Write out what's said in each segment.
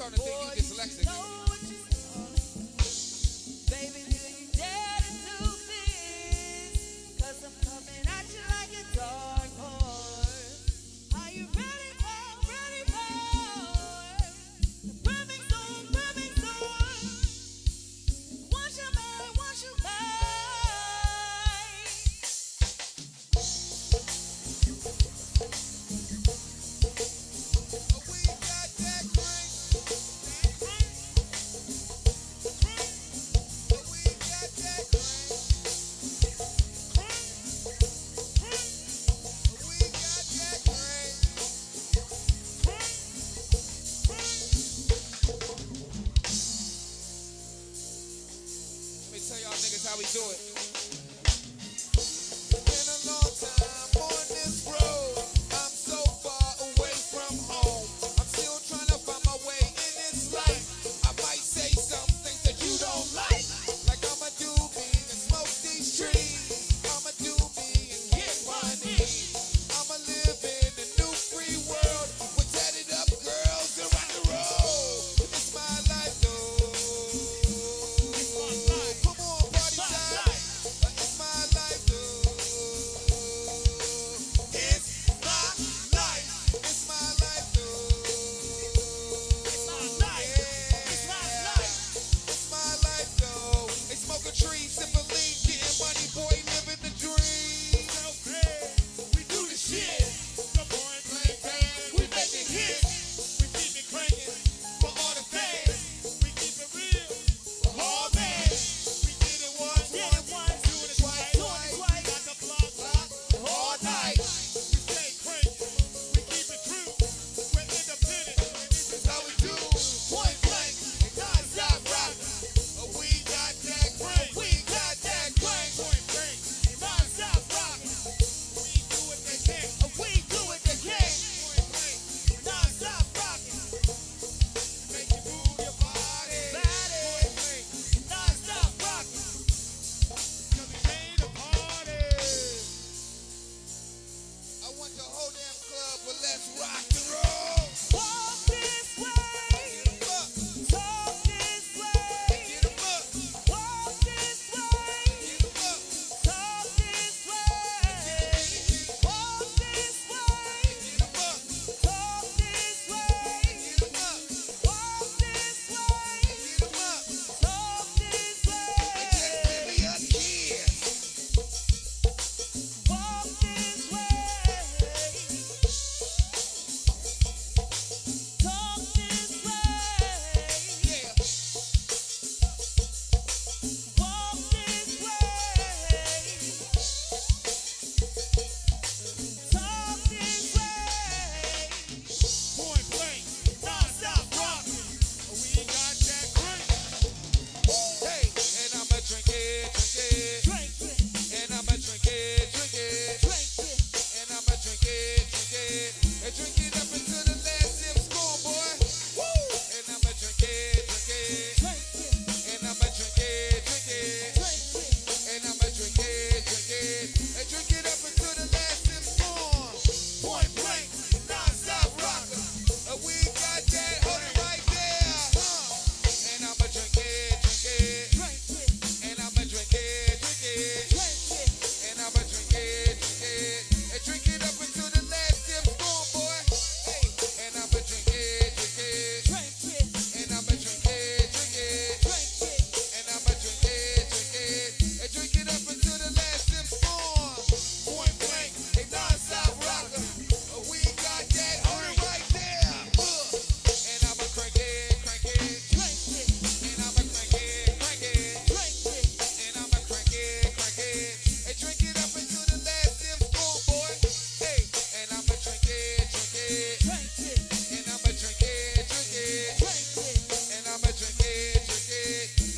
starting to think you dyslexic. Baby, do you dare to do this? 'Cause I'm coming at you like a dark horse. Are you ready for the perfect storm, perfect storm? Want you back, want you back. We got that crank. We got that crank. We got that crank. Let me tell y'all niggas how we do it. Been a long time on this road. I'm so far away from home. I'm still trying to find my way in this life. I might say some things that you don't like. Like I'ma do me and smoke these trees. I'ma do me and get money. I'ma live in a new free world with tatted up girls and rock and roll. It's my life though. Come on, party time. It's my life though. It's my life. It's my life though. It's my life. It's my life. It's my life though. They smoke a tree, sipping lean, getting money, boy, living the dream. So good. We do the shit. The boy play band. We make it hit. We keep it cranking for all the fans. We keep it real. Oh man. We did it once, do it twice. Got the block locked all night. We stay cranking. We keep it true. We're independent. And this is how we do. Point blank. And non-stop rock. We got that crank. We got that crank. Point blank. Non-stop rock. We do what they can. We do what they can. Point blank. Non-stop rocking. Make you move your body. Point blank. Non-stop rocking. 'Cause we made a party. I want the whole damn club, but let's rock and roll. Walk this way, Get 'em up. talk this way. Get 'em up. Walk this way, Get 'em up. talk this way. Walk this way, Get 'em up. talk this way. Get 'em up. Walk this way, Get 'em up. talk this And just give way. me a kiss. Walk this way, talk this way. Yeah. Walk this way, talk this way. Point blank. Non-stop rocking. We got that crank. Hey, and I'ma drink it. Drink it, And I'ma drink it. drink it, And I'ma drink it. And drink it up until the last sip score, boy. Woo! And I'ma drink it. drink it, And I'ma drink it. drink it. And I'ma drink it. And drink it up until the last sip score. Point blank, non-stop rocker. We got that, hold it right there. And I'ma drink it. Drink it, And I'ma drink it. drink it. And I'ma drink it. And drink it up until the last sip score, boy. Hey, and I'ma drink it. Drink it, And I'ma drink it. drink it. And I'ma drink it. And drink it up until the last sip score. Point blank, a non-stop rocker. We got that, hold it right there. And I'ma crank it. Drink it, And I'ma crank it. drink it. And I'ma crank it. And drink it up until the last sip score, boy. Hey, and I'ma drink it. Drink it, And I'ma drink it. drink it. And I'ma drink it.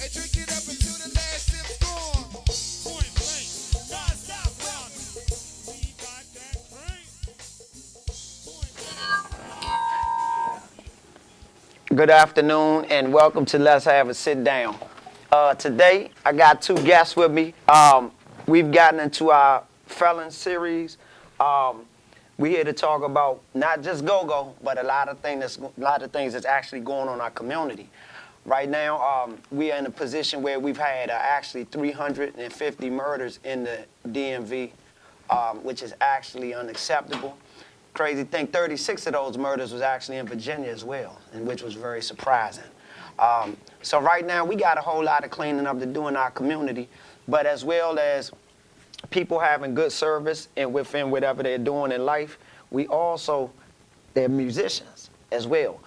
And drink it up until the last sip score. Point blank. Non-stop rocking. We got that crank. Good afternoon and welcome to Let's Have a Sit Down. Today I got two guests with me. We've gotten into our felon series. We here to talk about not just go-go, but a lot of things that's actually going on in our community. Right now, we are in a position where we've had actually 350 murders in the DMV, which is actually unacceptable. Crazy thing, 36 of those murders was actually in Virginia as well, and which was very surprising. So right now, we got a whole lot of cleaning up to do in our community, but as well as people having good service and within whatever they're doing in life, they're musicians as well.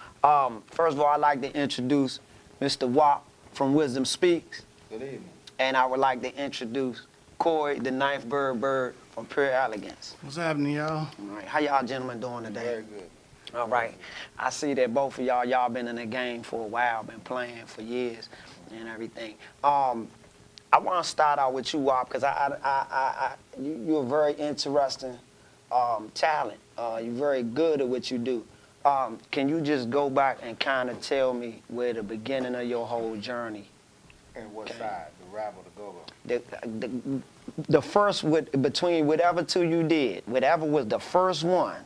First of all, I'd like to introduce Mr. Wop from Wisdom Speaks. Good evening. And I would like to introduce Corey, the Ninth Bird from Pure Elegance. What's happening, y'all? All right, how y'all gentlemen doing today? Very good. All right. I see that both of y'all been in the game for a while, been playing for years and everything. I want to start out with you, Wop, because you're a very interesting talent. You're very good at what you do. Can you just go back and kind of tell me where the beginning of your whole journey? And what side? The rap or the go-go? The first, between whatever two you did, whatever was the first one,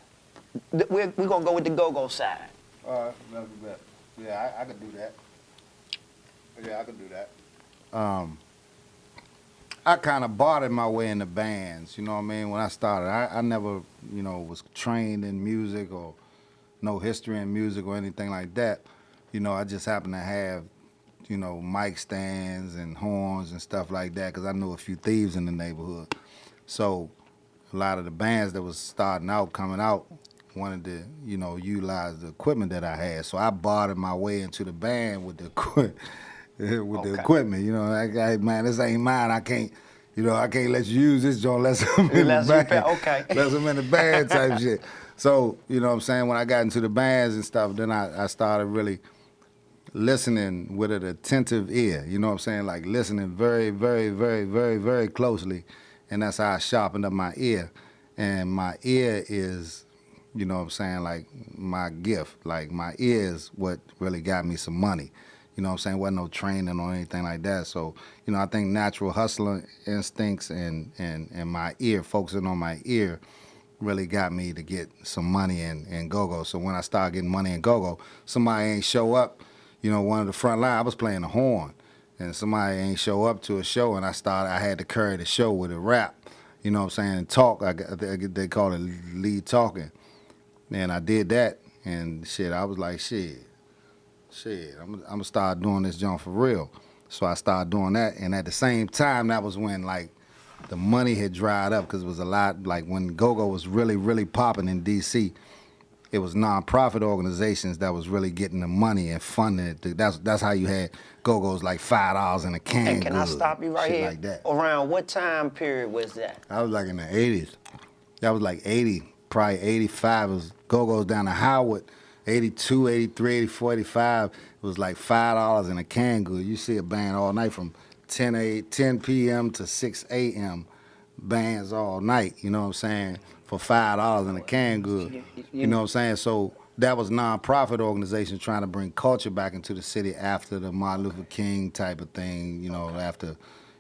we're going to go with the go-go side. All right, that'll be better. Yeah, I could do that. Yeah, I could do that. I kind of bartered my way into bands, you know what I mean? When I started, I never, was trained in music or no history in music or anything like that. I just happened to have, mic stands and horns and stuff like that because I knew a few thieves in the neighborhood. So a lot of the bands that was starting out, coming out, wanted to, utilize the equipment that I had. So I bartered my way into the band with the equipment. The equipment, like, man, this ain't mine. I can't let you use this joint unless I'm in the band. Okay. Unless I'm in the band type shit. So, what I'm saying, when I got into the bands and stuff, then I started really listening with an attentive ear, you know what I'm saying? Like listening very, very, very, very, very closely. And that's how I sharpened up my ear. And my ear is, like my gift. Like my ear is what really got me some money. You know what I'm saying? Wasn't no training or anything like that. So, I think natural hustler instincts and my ear, focusing on my ear, really got me to get some money in go-go. So when I started getting money in go-go, somebody ain't show up, one of the front line, I was playing the horn, and somebody ain't show up to a show, and I had to carry the show with a rap, you know what I'm saying, and talk, they call it lead talking. And I did that, and shit, I was like, shit, I'm gonna start doing this joint for real. So I started doing that, and at the same time, that was when like the money had dried up because it was a lot. Like when go-go was really, really popping in D.C., it was nonprofit organizations that was really getting the money and funding it. That's how you had go-go's like $5 in a can. And can I stop you right here? Like that. Around what time period was that? I was like in the 80s. That was like 80, probably 85. It was go-go's down to Howard. 82, 83, 84, 85, it was like $5 in a can good. You see a band all night from 10 p.m. to 6 a.m. bands all night, you know what I'm saying, for $5 in a can good. You know what I'm saying? So that was nonprofit organizations trying to bring culture back into the city after the Martin Luther King type of thing, after,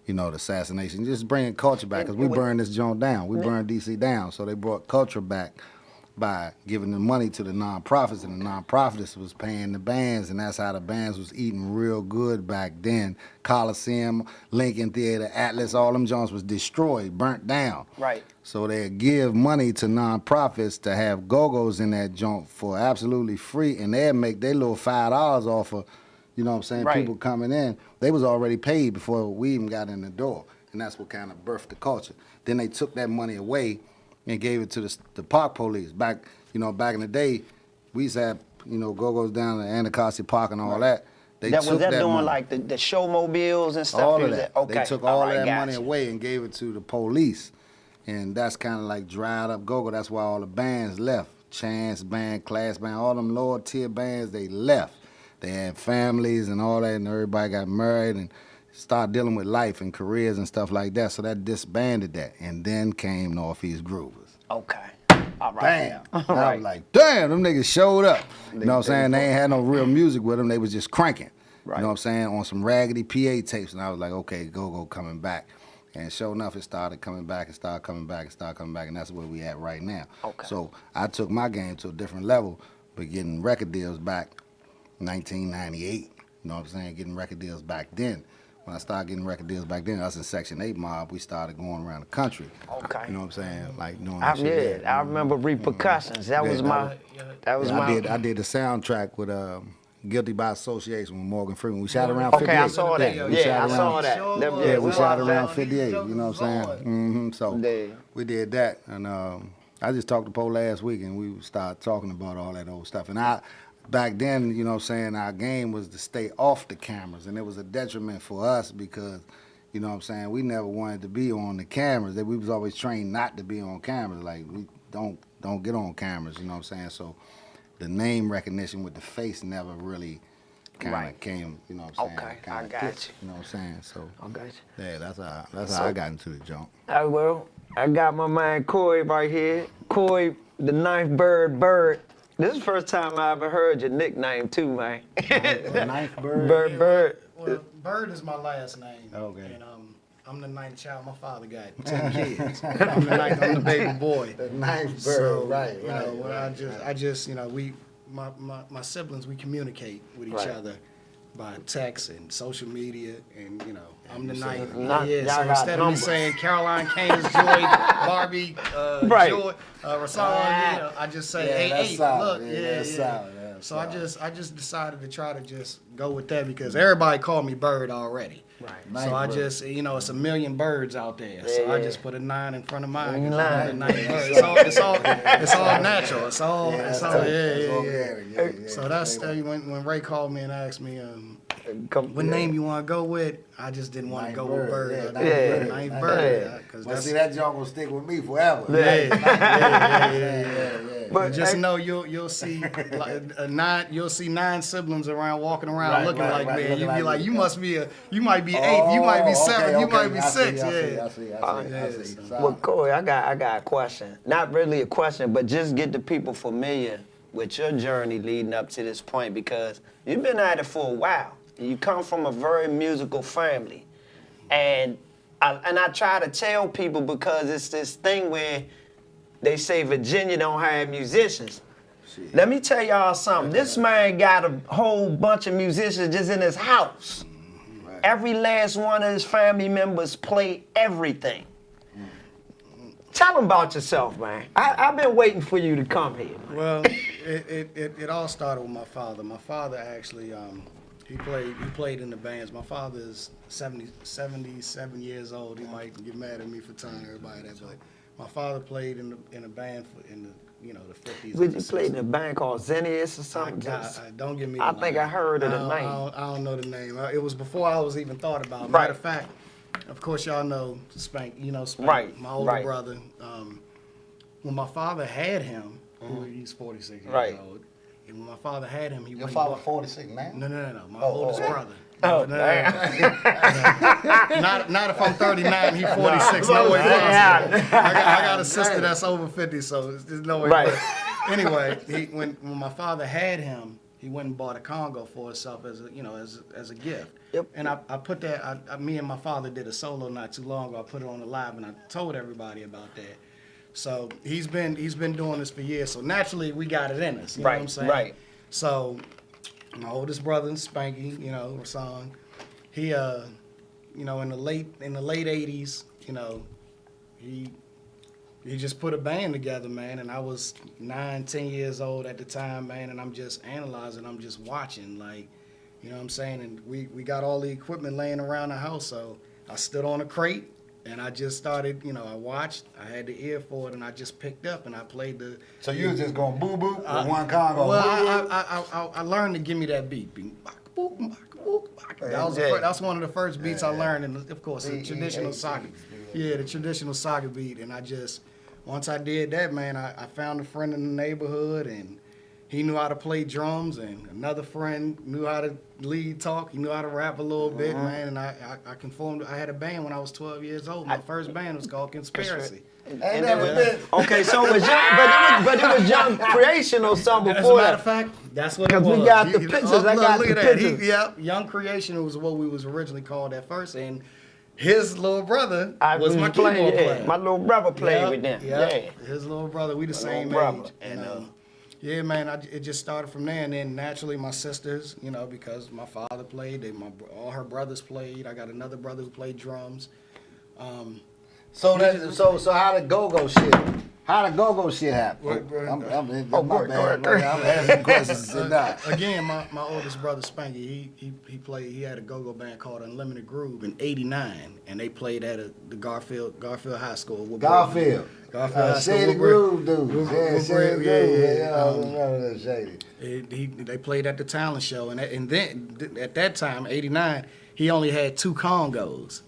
the assassination. Just bringing culture back because we burned this joint down. We burned D.C. down. So they brought culture back by giving the money to the nonprofits, and the nonprofits was paying the bands, and that's how the bands was eating real good back then. Coliseum, Lincoln Theater, Atlas, all them joints was destroyed, burnt down. Right. So they'd give money to nonprofits to have go-go's in that joint for absolutely free, and they'd make their little $5 off of, Right. people coming in. They was already paid before we even got in the door, and that's what kind of birthed the culture. Then they took that money away and gave it to the park police. Back in the day, we used to have, go-go's down to Anacostia Park and all that. They Was took that that doing money, like the showmobiles and stuff? all of that. Okay. They took all of that money gotcha. away and gave it to the police. And that's kind of like dried up go-go. That's why all the bands left. Chance Band, Class Band, all them lower tier bands, they left. They had families and all that, and everybody got married and started dealing with life and careers and stuff like that. So that disbanded that. And then came Northeast Groovers. Okay. All right. Damn. All I right. was like, damn, them niggas showed up. You know what I'm saying? They ain't had no real music with them. They was just cranking. Right. You know what I'm saying? On some raggedy PA tapes. And I was like, okay, go-go coming back. And sure enough, it started coming back and started coming back and started coming back, and that's where we at right now. Okay. So I took my game to a different level, but getting record deals back 1998, you know what I'm saying, getting record deals back then. When I started getting record deals back then, us in Section 8 Mob, we started going around the country. Okay. You know what I'm saying? Like doing I, that shit. I remember Repercussions. That was Yeah, my. That was my. I did the soundtrack with Guilty by Association with Morgan Freeman. We shot around 58. Okay, I saw that. we Yeah, shot I around- saw that. Sure Them- was. Yeah, we watched shot that. around 58. You know what I'm saying? So Yeah. we did that, and I just talked to Poe last week, and we started talking about all that old stuff. And back then, you know what I'm saying, our game was to stay off the cameras, and it was a detriment for us because, you know what I'm saying, we never wanted to be on the cameras. That we was always trained not to be on cameras. Like we don't get on cameras. You know what I'm saying? So the name recognition with the face never really kind of Right. came. You know what I'm saying? Okay, Kinda I got clicked, you. You know what I'm saying? So I got you. yeah, that's how I got into the jump. Well, I got my man Corey right here. Corey, the ninth bird. This is the first time I ever heard your nickname too, man. The ninth bird. Bird. Well, Bird is my last name. Okay. And I'm the ninth child. My father got 10 kids. I'm the ninth. I'm the baby boy. The ninth bird. So, right. You know, well, I just, you know, my siblings, we communicate with each Right. other by text and social media, and you know, I'm the ninth. Y'all Yeah. So got instead of me numbers. saying Caroline, Canis, Joy, Barbie, Right. Joy, Rasan, you know, I just say, hey, that's hey, solid. look, Yeah, yeah, that's yeah. solid. Yeah, that's So solid. I just decided to try to just go with that because everybody called me Bird already. Right. So I Ninth just, you know, it's a million birds out there. So Yeah, I yeah. just put a 9 in front of mine. 'cause Nine. I'm the ninth bird. It's all natural. It's all, that's yeah, dope. yeah, That's yeah, organic. yeah. Yeah. So that's when Ray called me and asked me, Come, what name you want to go with? I just didn't want to Ninth go bird, with Bird. yeah, I ninth did bird, Ninth ninth Bird. bird. Yeah, 'cause Well, that's, see, that joke will stick with me forever. yeah. But Just hey, know you'll see you'll see 9 siblings around walking around looking right, like right, me. looking You be like like, me. you might be 8th, you might be 7th, you might be I see, 6th. I Yeah. see. well, Corey, I got a question. Not really a question, but just get the people familiar with your journey leading up to this point because you've been at it for a while. You come from a very musical family, and I try to tell people because it's this thing where they say Virginia don't have musicians. Let me tell y'all something. This man got a whole bunch of musicians just in his house. Every last one of his family members play everything. Tell them about yourself, man. I've been waiting for you to come here. Well, it all started with my father. My father actually he played in the bands. My father is 77 years old. He might get mad at me for telling everybody that, but my father played in a band in the the 50s. Would and you the play in 60s. a band called Zennius or something? Don't give me. I the think name. I heard of the name. I don't know the name. It was before I was even thought about. Right. Matter of fact, of course y'all know Spank. You know Spank, Right, my older right. brother. When my father had him, he's 46 years Right. old. And when my father had him, he Your went father and 46 now? bought- No. My oldest brother. Oh, No. damn. Not if I'm 39, he's 46. No way Yeah. possible. I got a sister that's over 50, so there's no way. Right. But anyway, when my father had him, he went and bought a Congo for himself as a gift. Yep. And I put that. Me and my father did a solo not too long ago. I put it on the live, and I told everybody about that. So he's been doing this for years. So naturally, we got it in us. You know what I'm saying? Right. So my oldest brother, Spanky, Rasan, he in the late 80s, he just put a band together, man, and I was 9, 10 years old at the time, man, and I'm just analyzing, I'm just watching, like, you know what I'm saying? And we got all the equipment laying around the house, so I stood on a crate and I just started, I watched, I had the ear for it, and I just picked up and I played the. So you was just going boo boo with one Congo? Well, I learned to give me that beat. That's one of the first beats I learned, and of course the traditional socket. Yeah, the traditional socket beat, and once I did that, man, I found a friend in the neighborhood, and he knew how to play drums, and another friend knew how to lead talk. He knew how to rap a little bit, man, and I conformed. I had a band when I was 12 years old. My first band was called Conspiracy. And it was, okay, so it was young, but it was Young Creation or something As a before matter that. of fact, that's what it 'Cause was. we got the pictures, I got look the at that. pictures. Yep, Young Creation was what we was originally called at first, and his little brother I was my playing, keyboard yeah. player. My little brother played with them. Yeah, Yeah. his little brother. We the same little brother. age. And, yeah, man, it just started from there, and then naturally my sisters, you know, because my father played, all her brothers played. I got another brother who played drums. So how the go-go shit? How the go-go shit happen? Right, bro. My bad. I'm asking questions. Again, my oldest brother Spanky, he played. He had a go-go band called Unlimited Groove in '89, and they played at the Garfield High School. Garfield High School. Shady Groove dudes. Yeah, Shady Groove. Yeah, I remember that Shady. They played at the talent show, and then at that time, '89, he only had 2 congos.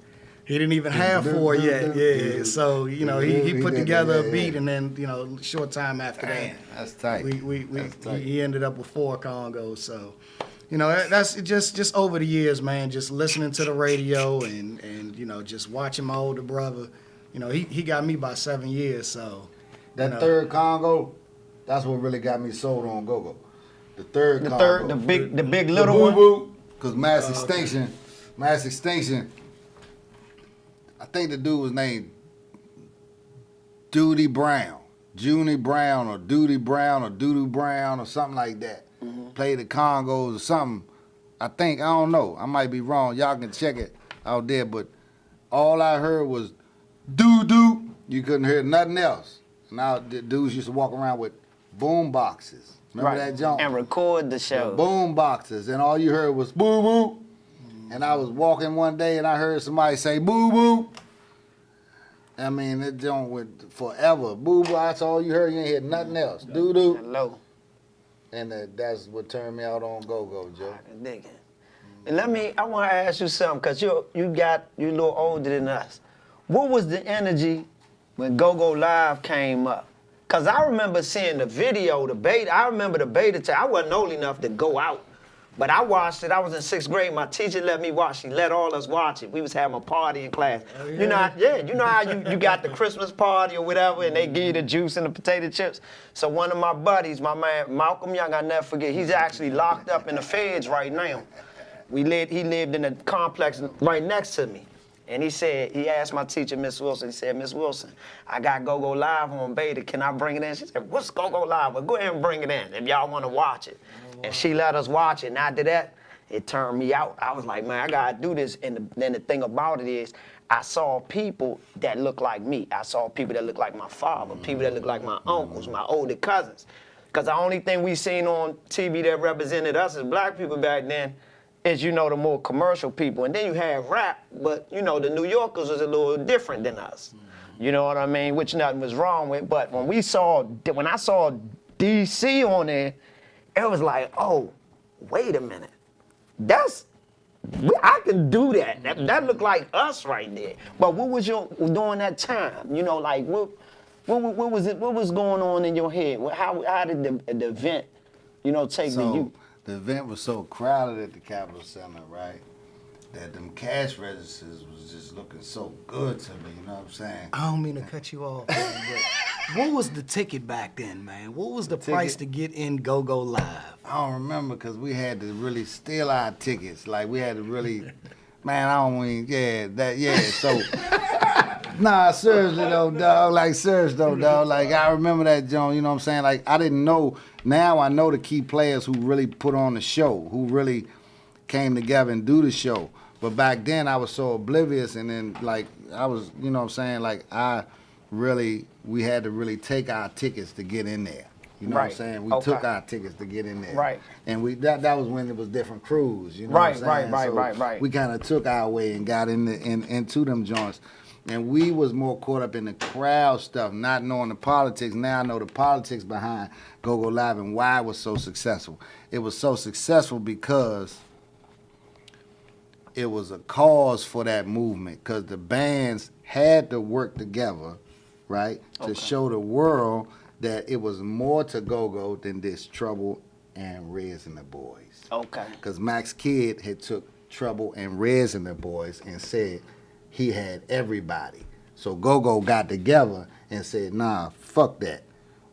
He didn't even have 4 yet. Yeah, so you know he put together a beat, and then you know short time after that, That's tight. he ended up with 4 congos. So you know that's just over the years, man. Just listening to the radio and you know just watching my older brother. You know he got me by 7 years. So That third Congo, that's what really got me sold on go-go. The third Congo. the big little one. Boo-boo, because Mass Extinction, I think the dude was named Junie Brown or Duty Brown or Doodoo Brown or something like that. Played the Congos or something. I don't know. I might be wrong. Y'all can check it out there, but all I heard was doo-doo. You couldn't hear nothing else. Now the dudes used to walk around with boom boxes. Remember that junk? And record the show. Boom boxes, and all you heard was boo boo. And I was walking one day and I heard somebody say boo boo. I mean, it junk went forever. Boo boo, that's all you heard. You ain't hear nothing else. Doo doo. Hello. And that's what turned me out on go go, Joe. I can dig it. And I want to ask you something, because you're a little older than us. What was the energy when Go-Go Live came up? Because I remember seeing the video, the beta. I remember the beta. I wasn't old enough to go out, but I watched it. I was in 6th grade. My teacher let me watch. She let all us watch it. We was having a party in class. Oh, yeah. You know how you got the Christmas party or whatever, and they give you the juice and the potato chips. So one of my buddies, my man Malcolm Young, I never forget. He's actually locked up in the feds right now. He lived in a complex right next to me. And he asked my teacher, Miss Wilson, he said, Miss Wilson, I got Go-Go Live on beta. Can I bring it in? She said, what's Go-Go Live? Well, go ahead and bring it in if y'all want to watch it. And she let us watch it. And after that, it turned me out. I was like, man, I got to do this. And then the thing about it is, I saw people that look like me. I saw people that look like my father, people that look like my uncles, my older cousins. Because the only thing we seen on TV that represented us as black people back then is, you know, the more commercial people. And then you have rap, but, you know, the New Yorkers was a little different than us. You know what I mean? Which nothing was wrong with. But when I saw DC on there, it was like, oh, wait a minute. I can do that. That looked like us right there. But what was during that time? You know, like, what was going on in your head? How did the event, you know, take you? The event was so crowded at the Capitol Center, right, that them cash registers was just looking so good to me, you know what I'm saying? I don't mean to cut you off, man, but what was the ticket back then, man? What was the price to get in Go-Go Live? I don't remember, because we had to really steal our tickets. Like, we had to really, man, I don't mean, so. Nah, seriously though, dog. Like, serious though, dog. Like, I remember that, John, you know what I'm saying? Like, I didn't know. Now I know the key players who really put on the show, who really came together and do the show. But back then, I was so oblivious, and then, like, I was, you know what I'm saying? Like, we had to really take our tickets to get in there. You know what I'm saying? We took our tickets to get in there. Right. And that was when it was different crews, you know what I'm saying? Right. We kind of took our way and got into them joints. And we was more caught up in the crowd stuff, not knowing the politics. Now I know the politics behind Go-Go Live and why it was so successful. It was so successful because it was a cause for that movement, because the bands had to work together, right, to show the world that it was more to Go-Go than this Trouble and Rez and the Boys. Okay. Because Max Kidd had took Trouble and Rez and the Boys and said he had everybody. So Go-Go got together and said, nah, fuck that.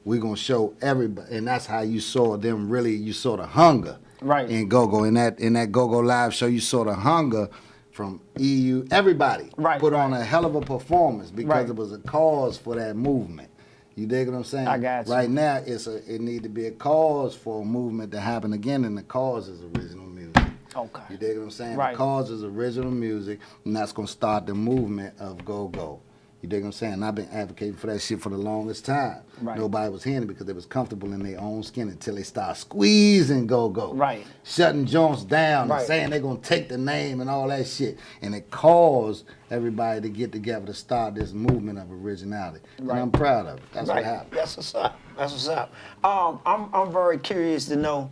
We're going to show everybody. And that's how you saw them really, you saw the hunger Right. in Go-Go. In that Go-Go Live show, you saw the hunger from EU, everybody Right. put on a hell of a performance because Right. it was a cause for that movement. You dig what I'm saying? I got you. Right now, it need to be a cause for a movement to happen again, and the cause is original music. Okay. You dig what I'm saying? Right. The cause is original music, and that's gonna start the movement of go-go. You dig what I'm saying? And I've been advocating for that shit for the longest time. Right. Nobody was hearing it because they was comfortable in their own skin until they start squeezing go-go. Right. Shutting joints down Right. and saying they're gonna take the name and all that shit. And it caused everybody to get together to start this movement of originality. Right. And I'm proud of it. That's Right. what happened. That's what's up. That's what's up. I'm very curious to know.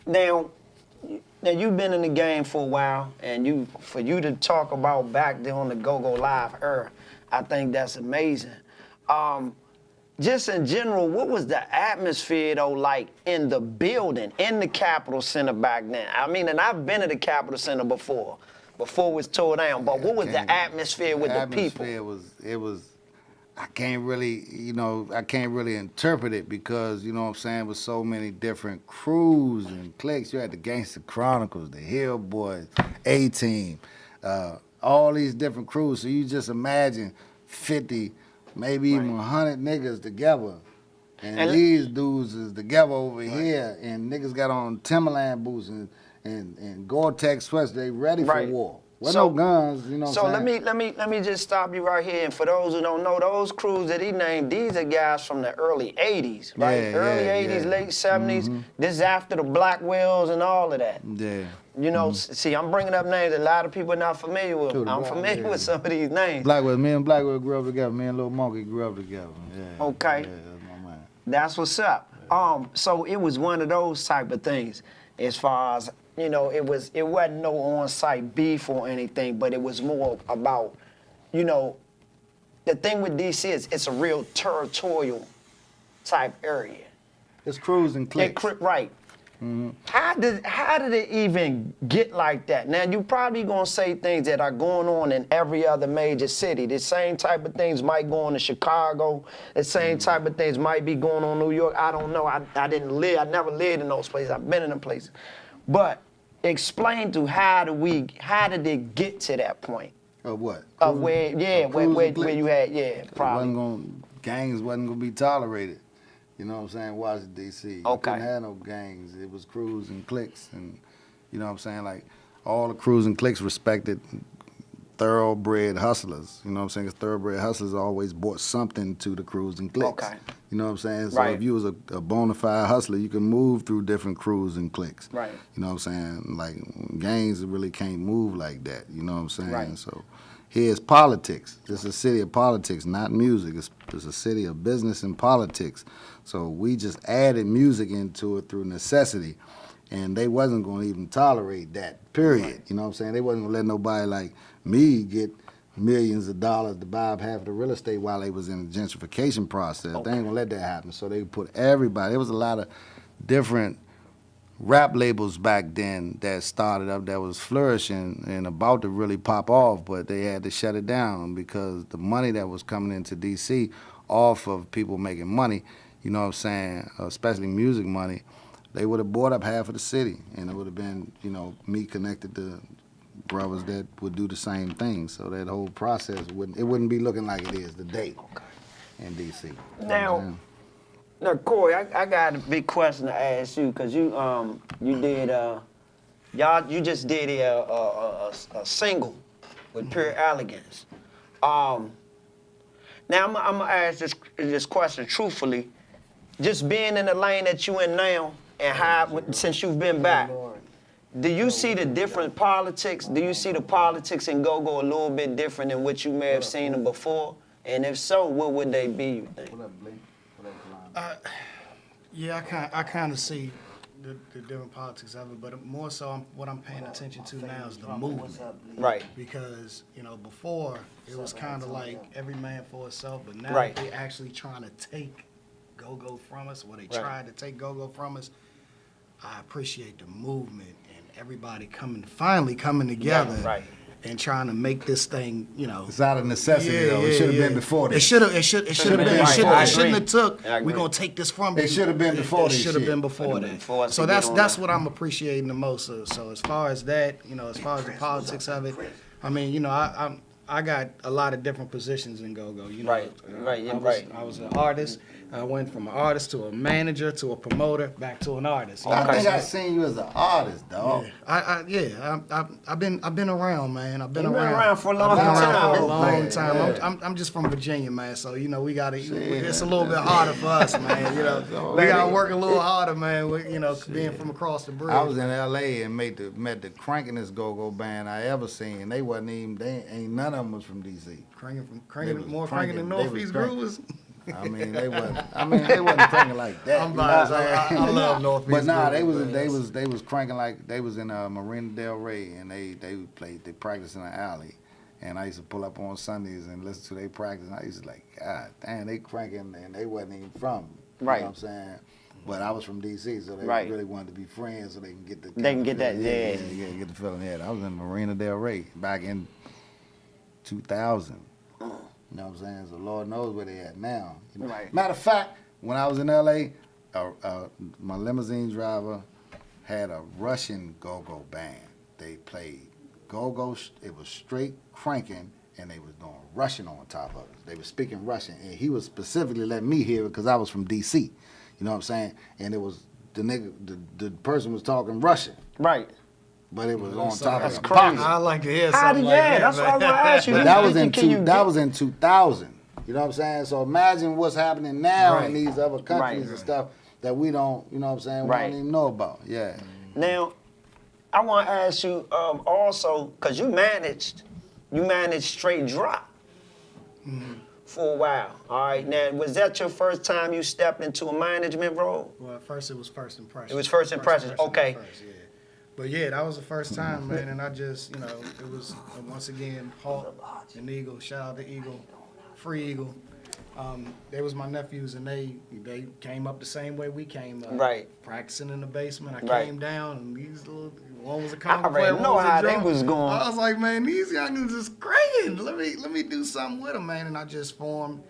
Now you've been in the game for a while, and for you to talk about back there on the Go-Go Live era, I think that's amazing. Just in general, what was the atmosphere though like in the building, in the Capitol Center back then? I mean, and I've been to the Capitol Center before it was tore down. But what was the atmosphere with the people? It was. I can't really interpret it because, you know what I'm saying, with so many different crews and cliques. You had the Gangster Chronicles, the Hill Boys, A-Team, all these different crews. So you just imagine 50, maybe even 100 niggas together. And these dudes is together over here, and niggas got on Timberland boots and Gore-Tex sweats. They ready for war. With no guns, you know what I'm saying? So let me just stop you right here. And for those who don't know, those crews that he named, these are guys from the early 80s, right? Yeah, early yeah, 80s, yeah. late 70s. This is after the Blackwells and all of that. Yeah. You know, see, I'm bringing up names a lot of people are not familiar with. True, I'm familiar with some of these names. Blackwell, me and Blackwell grew up together. Me and Lil Monkey grew up together. Yeah. Okay. Yeah, that's my man. That's what's up. So it was one of those type of things, as far as, you know, it wasn't no on-site beef or anything, but it was more about, you know, the thing with DC is it's a real territorial type area. It's crews and cliques. Right. How did it even get like that? Now, you probably gonna say things that are going on in every other major city. The same type of things might go on in Chicago. The same type of things might be going on in New York. I don't know. I never lived in those places. I've been in them places. But explain to how did it get to that point? Of what? Of where you had, probably. Gangs wasn't gonna be tolerated. You know what I'm saying? Washington, D.C. You Okay. couldn't have no gangs. It was crews and cliques. And, you know what I'm saying? Like, all the crews and cliques respected thoroughbred hustlers. You know what I'm saying? 'Cause thoroughbred hustlers always brought something to the crews and cliques. Okay. You know what I'm saying? So Right. if you was a bona fide hustler, you can move through different crews and cliques. Right. You know what I'm saying? Like, gangs really can't move like that. You know what I'm saying? Right. So here's politics. It's a city of politics, not music. It's a city of business and politics. So we just added music into it through necessity. And they wasn't going to even tolerate that, period. Right. You know what I'm saying? They wasn't going to let nobody like me get millions of dollars to buy up half of the real estate while they was in the gentrification process. They ain't going to let that happen. So they put everybody. There was a lot of different rap labels back then that started up that was flourishing and about to really pop off, but they had to shut it down because the money that was coming into D.C. off of people making money, you know what I'm saying, especially music money, they would have bought up half of the city, and it would have been, you know, me connected to brothers that would do the same thing. So that whole process wouldn't be looking like it is today in D.C. You know what I'm Now, saying? Now, Corey, I got a big question to ask you because you just did a single with Pure Elegance. Now I'm gonna ask this question truthfully. Just being in the lane that you in now, and how since you've been back, do you see the different politics? Do you see the politics in go-go a little bit different than what you may have seen them before? And if so, what would they be, you think? Yeah, I kind of see the different politics of it, but more so what I'm paying attention to now is the movement. Right. Because, you know, before it was kind of like every man for himself, but now Right. that they're actually trying to take go-go from us, or they Right. tried to take go-go from us, I appreciate the movement and everybody finally coming together. Right. and trying to make this thing, It's out of necessity, though. It should have been before this. It should have been. been It before. I shouldn't have agree. took. I agree. We're gonna take this from you. It should have been before It this should have shit. been before that. before us So to get that's on that's that. what I'm appreciating the most. So as far as that, as far as the politics of it, I mean, I got a lot of different positions in go-go. Right, I was, right. I was an artist. I went from an artist to a manager to a promoter back to an artist. I think I seen you as an artist, dog. I've been around, man. I've been You've been around. around for a long I've been around time. for a long Yeah, time. yeah. I'm just from Virginia, man. So we got to. It's a little bit harder for us, man. We got to work a little harder, man. Being from across the bridge. I was in L.A. and met the crankingest go-go band I ever seen. They ain't none of them was from D.C. cranking They was than cranking. They was Northeast cranking. Groovers. I mean, they wasn't cranking like that. I'm you know what biased. saying? I love Northeast But nah, Groovers, they was cranking like they was in Marina Del Rey, and they practiced in the alley. And I used to pull up on Sundays and listen to their practice. And I used to like, God damn, they cranking, and they wasn't even from. You Right. know what I'm saying? But I was from D.C., so they Right. really wanted to be friends so they can get the. They can get that, yeah. Get the feeling. Yeah, I was in Marina Del Rey back in 2000. You know what I'm saying? So Lord knows where they at now. Right. Matter of fact, when I was in L.A., my limousine driver had a Russian go-go band. They played go-go. It was straight cranking, and they was doing Russian on top of it. They were speaking Russian, and he was specifically letting me hear it because I was from D.C. You know what I'm saying? And it was the person was talking Russian, Right. but it was on So top that's of crazy. I like to hear How something did, like yeah, that. that's what I man. want to ask you. But that was in Can you that get- was in 2000. You know what I'm saying? So imagine what's happening now in Right. these other countries Right. and stuff that we don't, you know what I'm saying? We Right. don't even know about. Yeah. Now, I want to ask you also, because you managed Straight Drop for a while. All right. Now, was that your first time you stepped into a management role? Well, at first it was First Impressions. It was First Impressions, okay. Yeah. But yeah, that was the first time, man, and I just, it was once again Hawk and Eagle. Shout out to Eagle, Free Eagle. They was my nephews, and they came up the same way we came up. Right. Practicing in the basement. I Right. came down, and these one was a I conga already player, one know was a how they drummer. was going. I was like, man, these youngins is crazy. Let me do something with them, man. And I just formed,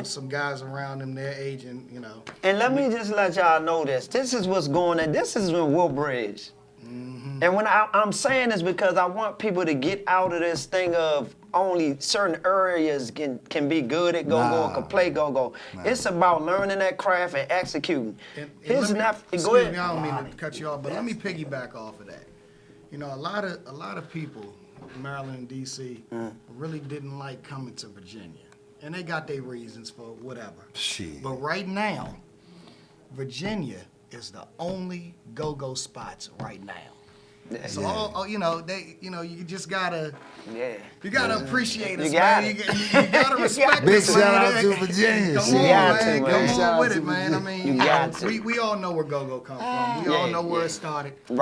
some guys around them their age, and And let me just let y'all know this. This is what's going on. This is in Woodbridge. And when I'm saying this because I want people to get out of this thing of only certain areas can be good at go-go or can play go-go. It's about learning that craft and executing. And Here's let me- not, excuse go ahead. me, I don't mean to cut you off, but let me piggyback off of that. A lot of people, Maryland and D.C., really didn't like coming to Virginia, and they got their reasons for whatever. Shit. But right now, Virginia is the only go-go spots right now. So you just gotta. Yeah. You gotta appreciate us, You got man. it. You gotta respect Big us, shout man. out to Virginia. Come You on, got to, man. man. Come Shout on out with to it, man. I Virginia. mean, You got to. we all know where go-go come from. We all know where it started. Right.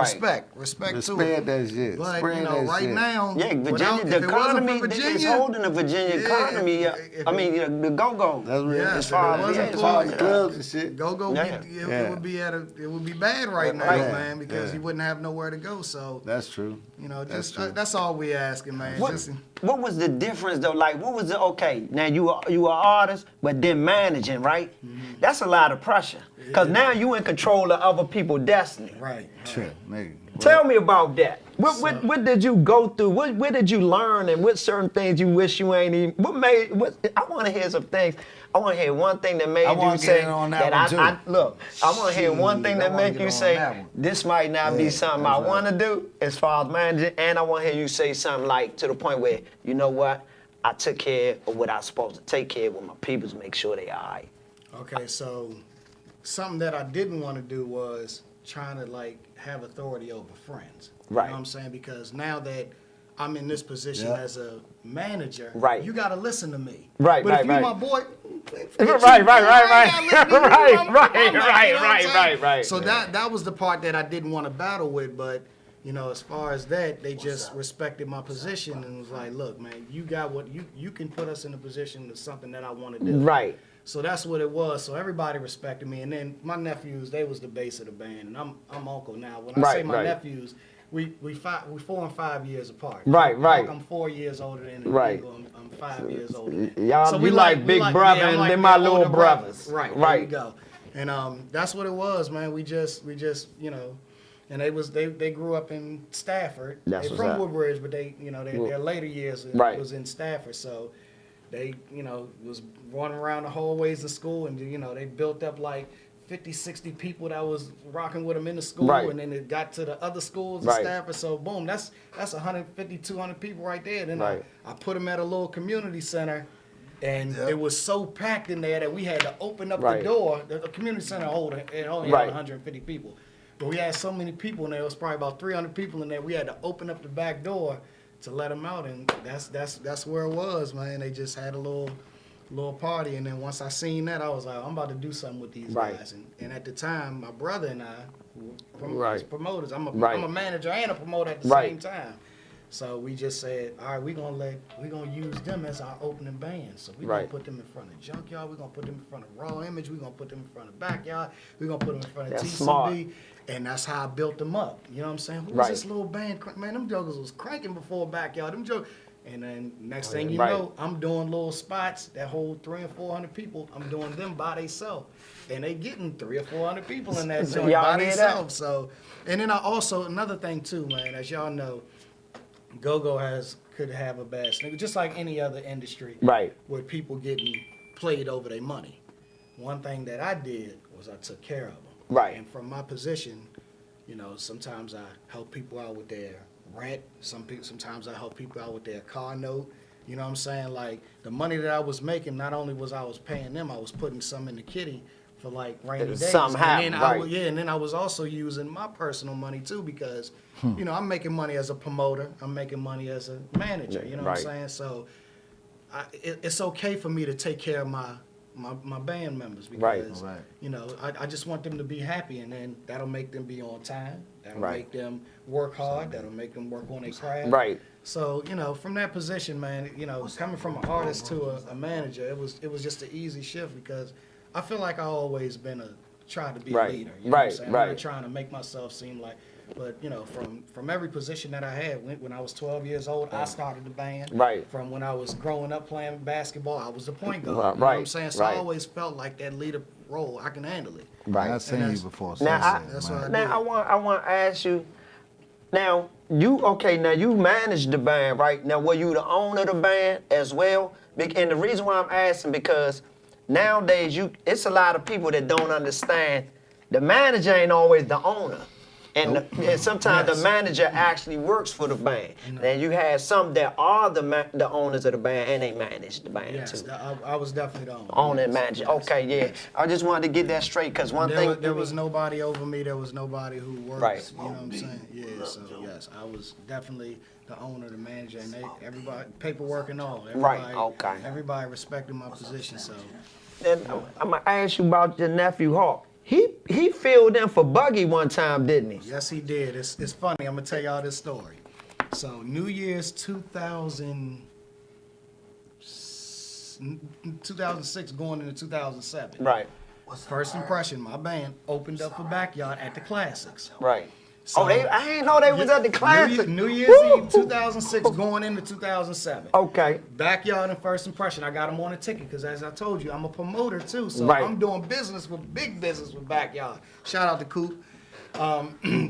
Respect to Spread it. that shit. But Spread that right shit. now, Yeah, Virginia, without- the if it wasn't for economy is Virginia, holding the Virginia Yeah, economy. if I mean, the go-go. That's real. Yeah, as if far it as, wasn't as for- far as Clubs and shit. go-go, Yeah. it would be it would be bad right now, Right. man, because Yeah. you wouldn't have nowhere to go. So That's true. That's just true. that's all we asking, man. What was the difference though? Like, what was the okay? Now you are an artist, but then managing, right? That's a lot of pressure. Cause now you in control of other people's destiny. Right. Shit, nigga. Tell me about that. What did you go through? What did you learn, and what certain things you wish you ain't even? I want to hear some things. I want to hear one thing that made I you wanna say get in on that one, too. look. I want to hear one thing Shit, that I wanna make get you on say that one. this might not be Yeah, something I that's want to right. do as far as managing, and I want to hear you say something like to the point where you know what, I took care of what I was supposed to take care of with my peoples, make sure they all right. Okay, so something that I didn't want to do was trying to have authority over friends. You Right. know what I'm saying? Because now that I'm in this position Yeah. as a manager, Right. you gotta listen to me. Right, but right, if you right. my boy, right. So that was the part that I didn't want to battle with, but as far as that, they just respected my position and was like, look, man, you got what you can put us in a position to something that I want to do. Right. So that's what it was. So everybody respected me, and then my nephews, they was the base of the band, and I'm uncle now. When I say Right, my right. nephews, we 4 and 5 years apart. Right, right. I'm 4 years older than Right. Eagle. I'm 5 years older. Y'all, we like big brother I'm and like then my their little older brothers. Right, there Right. you go. And that's what it was, man. We just you know, and they grew up in Stafford. That's They're what's from up. Woodbridge, but their later years Right. was in Stafford. So they was running around the hallways of school, and they built up like 50, 60 people that was rocking with them in the school, Right. and then it got to the other schools in Right. Stafford. So boom, that's 150, 200 people right there. Then Right. I put them at a little community center, and it was so packed in there that we had to open up Right. the door. The community center it only Right. had 150 people, but we had so many people in there. It was probably about 300 people in there. We had to open up the back door to let them out, and that's where it was, man. They just had a little party, and then once I seen that, I was like, I'm about to do something with these Right. guys. And at the time, my brother and I were Right. promoters. I'm Right. a manager and a promoter at the Right. same time. So we just said, all right, we're gonna use them as our opening band. So we're Right. gonna put them in front of Junkyard, we're gonna put them in front of Raw Image, we're gonna put them in front of Backyard, we're gonna put them in front of That's TCB. smart. And that's how I built them up. You know what I'm saying? Who was Right. this little band? Man, them jokers was cranking before Backyard. Them jokers. And then next thing you Right. know, I'm doing little spots that hold 300 and 400 people. I'm doing them by themselves, and they getting 300 or 400 people in that joint Y'all by hear that? themselves. So, and then I also another thing too, man. As y'all know, go-go could have a bad stigma, just like any other industry, Right. where people getting played over their money. One thing that I did was I took care of them. Right. And from my position, sometimes I help people out with their rent. Sometimes I help people out with their car note. You know what I'm saying? Like the money that I was making, not only was I paying them, I was putting some in the kitty for like rainy days. Something happened, and then right. and then I was also using my personal money too, because I'm making money as a promoter, I'm making money as a manager. You know what I'm Right. saying? So it's okay for me to take care of my band members, because Right. I just want them to be happy, and then that'll make them be on time. That'll Right. make them work hard. That'll make them work on their craft. Right. So from that position, man, coming from an artist to a manager, it was just an easy shift, because I feel like I always been tried to be Right. a leader. You know what I'm Right. saying? Right. I'm not trying to make myself seem like. But from every position that I had, when I was 12 years old, I started the band. Right. From when I was growing up playing basketball, I was the point guard. Right, You know what I'm right, saying? So right. I always felt like that leader role, I can handle it. Right. I've seen you before. So Now, That's man. what Now I want to ask you. Now you managed the band, right? Now were you the owner of the band as well? And the reason why I'm asking, because nowadays it's a lot of people that don't understand the manager ain't always the owner. And sometimes Yes. the manager actually works for the band. And you have some that are the owners of the band and they manage the band Yes, too. I was definitely the owner. Owner and Yes, manager. yes, Okay, yeah. yes. I just wanted to get that straight, because one thing There was nobody over me. There was nobody who worked. Right. You know what I'm saying? Yeah. So yes, I was definitely the owner, the manager, and everybody paperwork and all. Right, Everybody, okay. Everybody respected my position. So And I'm gonna ask you about your nephew Hawk. He filled in for Buggy one time, didn't he? yes, he did. It's funny. I'm gonna tell y'all this story. So New Year's 2006 going into 2007. Right, First impression, my band opened up for Backyard at the Classics. right. So- I ain't know they was at the classic. New Year's Woo! Eve 2006 going into 2007. Okay, Backyard and First Impression. I got them on a ticket because, as I told you, I'm a promoter too. So Right. I'm doing big business with Backyard. Shout out to Coop.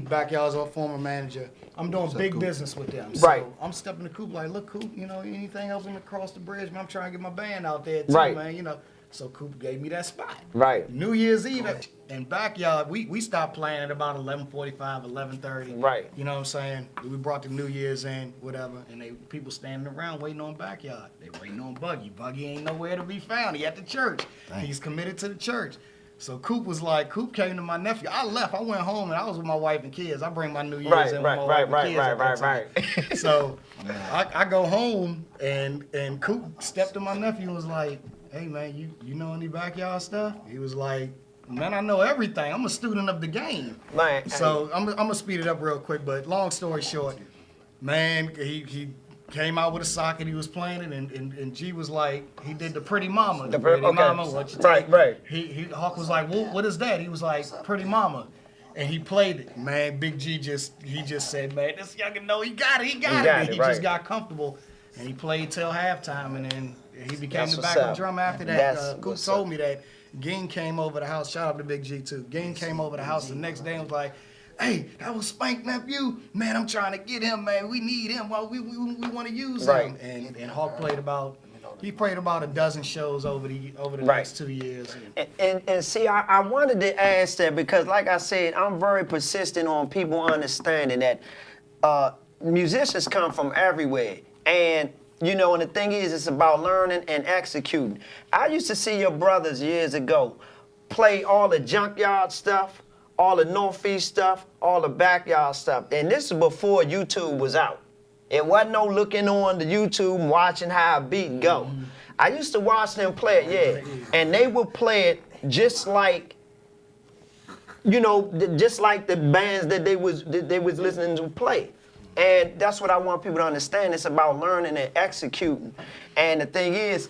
Backyard's our former manager. I'm doing big business with them. So Right. I'm stepping to Coop like, look, Coop, anything else in across the bridge, man, I'm trying to get my band out there too, Right. man, So Coop gave me that spot. right, New Year's Eve in Backyard, we stopped playing at about 11:45, 11:30. Right. You know what I'm saying? We brought the New Year's in, whatever, and people standing around waiting on Backyard. They waiting on Buggy. Buggy ain't nowhere to be found. He at the church. He's committed to the church. So Coop came to my nephew. I left. I went home and I was with my wife and kids. I bring my New Year's Right, in with right, my right, wife and kids at that right, time. So I go home and Coop stepped to my nephew and was like, hey man, you know any Backyard stuff? He was like, man, I know everything. I'm a student of the game. Man, So I'm gonna speed it up real quick, but long story short, man, he came out with a socket, he was playing it, and G was like, he did the Pretty Mama. The Pretty okay. Mama, what you Right, take? right. Hawk was like, what is that? He was like, Pretty Mama. and he played it. Man, Big G just said, man, this youngin' know he got it. got And it, he right. just got comfortable, and he played till halftime, and then he became That's the what's backup up. drummer after that. That's Coop what's told up. me that Ging came over the house. Shout out to Big G too. Ging came over the house the next day and was like, hey, that was Spank nephew. Man, I'm trying to get him, man. We need him. Well, we want to use Right. him. And Hawk played about a dozen shows over the Right. next 2 years. And see, I wanted to ask that because, like I said, I'm very persistent on people understanding that musicians come from everywhere. And, you know, and the thing is, it's about learning and executing. I used to see your brothers years ago play all the junkyard stuff, all the Northeast stuff, all the backyard stuff. And this is before YouTube was out. It wasn't no looking on the YouTube and watching how a beat go. I used to watch them play it, yeah. And they would play it just like, you know, just like the bands that they was listening to play. And that's what I want people to understand. It's about learning and executing. And the thing is,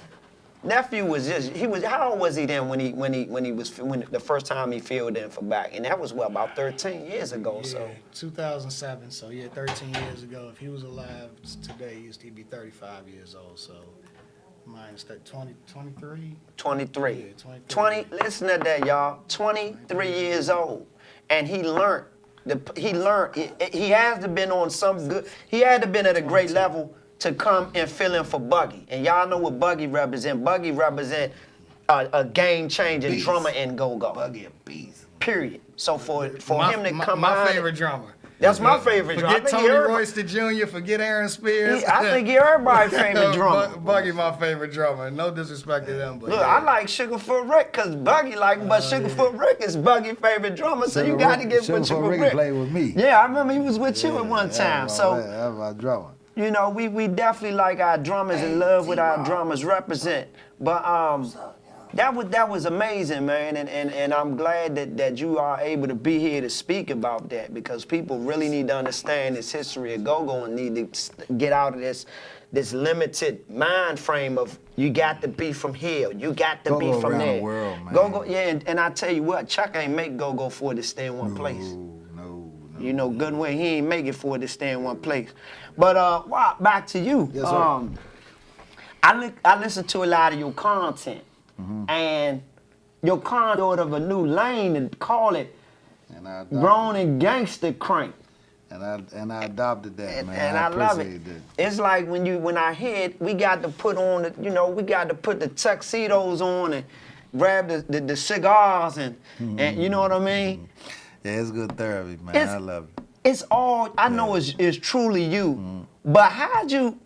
nephew was how old was he then when the first time he filled in for back? And that was what, about 13 years ago. Yeah, So 2007. So yeah, 13 years ago. If he was alive today, he'd be 35 years old. So mine's 23. 23. Yeah, 23. 20. Listen to that, y'all. 23 years old, and he learned. He learned. He has to been on some good. He had to been at a great level to come and fill in for Buggy. And y'all know what Buggy represent. Buggy represent a game-changing drummer in go-go. Buggy a beast. Period. So for him to come my behind favorite it, drummer. that's my favorite drummer. Forget Tony Royster Jr., forget Aaron Spears. I think he everybody's favorite drummer. Buggy my favorite drummer. No disrespect to them, but Look, yeah. I like Sugarfoot Rick because Buggy but Sugarfoot Rick is Buggy's favorite drummer, so you got to get with Sugarfoot Sugarfoot Rick Rick. played with me. Yeah, I remember he was with you at one time. So, that's my drummer. you know, we definitely like our drummers and love what our drummers represent. But that was amazing, man, and I'm glad that you are able to be here to speak about that because people really need to understand this history of go-go and need to get out of this limited mind frame of you got to be from here, you got to be Go-go from around there. the world, man. Go-go, yeah, and I tell you what, Chuck ain't make go-go for it to stay in one place. No. You know good and well he ain't make it for it to stay in one place. But back to you. Yes, sir. I listen to a lot of your content, and your content sort of a new lane and call it And I adopted, grown and gangster crank. and I adopted that, And, man. and I love it. appreciate It's like when I hear it, we got to put on we got to put the tuxedos on and grab the cigars and you know what I mean? that. Yeah, it's good therapy, man. It's- I love it. It's all I know is truly you. But how'd you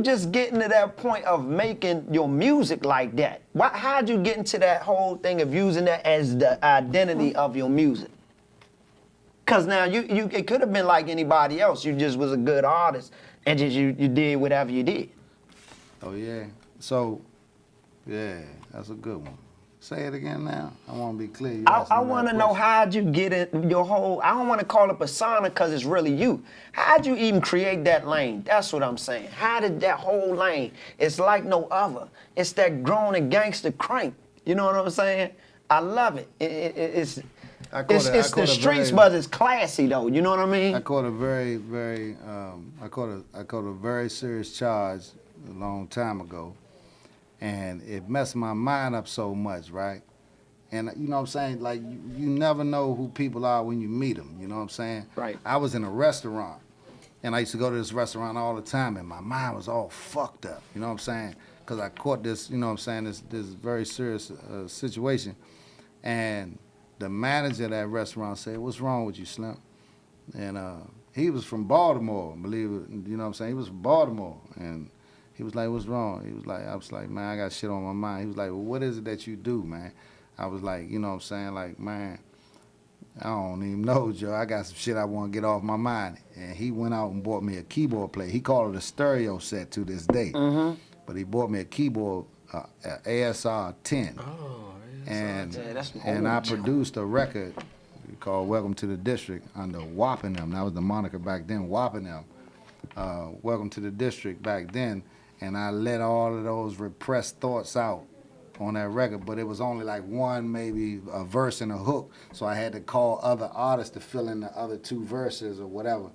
just get into that point of making your music like that? How'd you get into that whole thing of using that as the identity of your music? Cause now you it could have been like anybody else. You just was a good artist and just you did whatever you did. Oh yeah. So, yeah, that's a good one. Say it again now. I want to be clear. You asked I me want to that know question. how'd you get it, your whole, I don't want to call it persona because it's really you. How'd you even create that lane? That's what I'm saying. How did that whole lane, it's like no other. It's that grown and gangster crank. You know what I'm saying? I love it. It's I caught it's it- I the caught it streets, very- but it's classy though. You know what I mean? I caught a very, I caught a very serious charge a long time ago, and it messed my mind up so much, right? And you know what I'm saying? Like you never know who people are when you meet them. You know what I'm saying? Right. I was in a restaurant, and I used to go to this restaurant all the time, and my mind was all fucked up. You know what I'm saying? Because I caught this, you know what I'm saying, this very serious situation, and the manager of that restaurant said, "What's wrong with you, Slim?" And he was from Baltimore, believe it. You know what I'm saying? He was from Baltimore, and he was like, "What's wrong?" He was like, I was like, "Man, I got shit on my mind." He was like, "Well, what is it that you do, man?" I was like, you know what I'm saying? Like, man, I don't even know, Joe. I got some shit I want to get off my mind. And he went out and bought me a keyboard player. He called it a stereo set to this day. But he bought me a keyboard, ASR 10. Oh, And, Yeah, that's an and old I joint. produced a record called Welcome to the District under Wapping-Em. That was the moniker back then, Wapping-Em. Welcome to the District back then. And I let all of those repressed thoughts out on that record, but it was only like one, maybe a verse and a hook. So I had to call other artists to fill in the other 2 verses or whatever.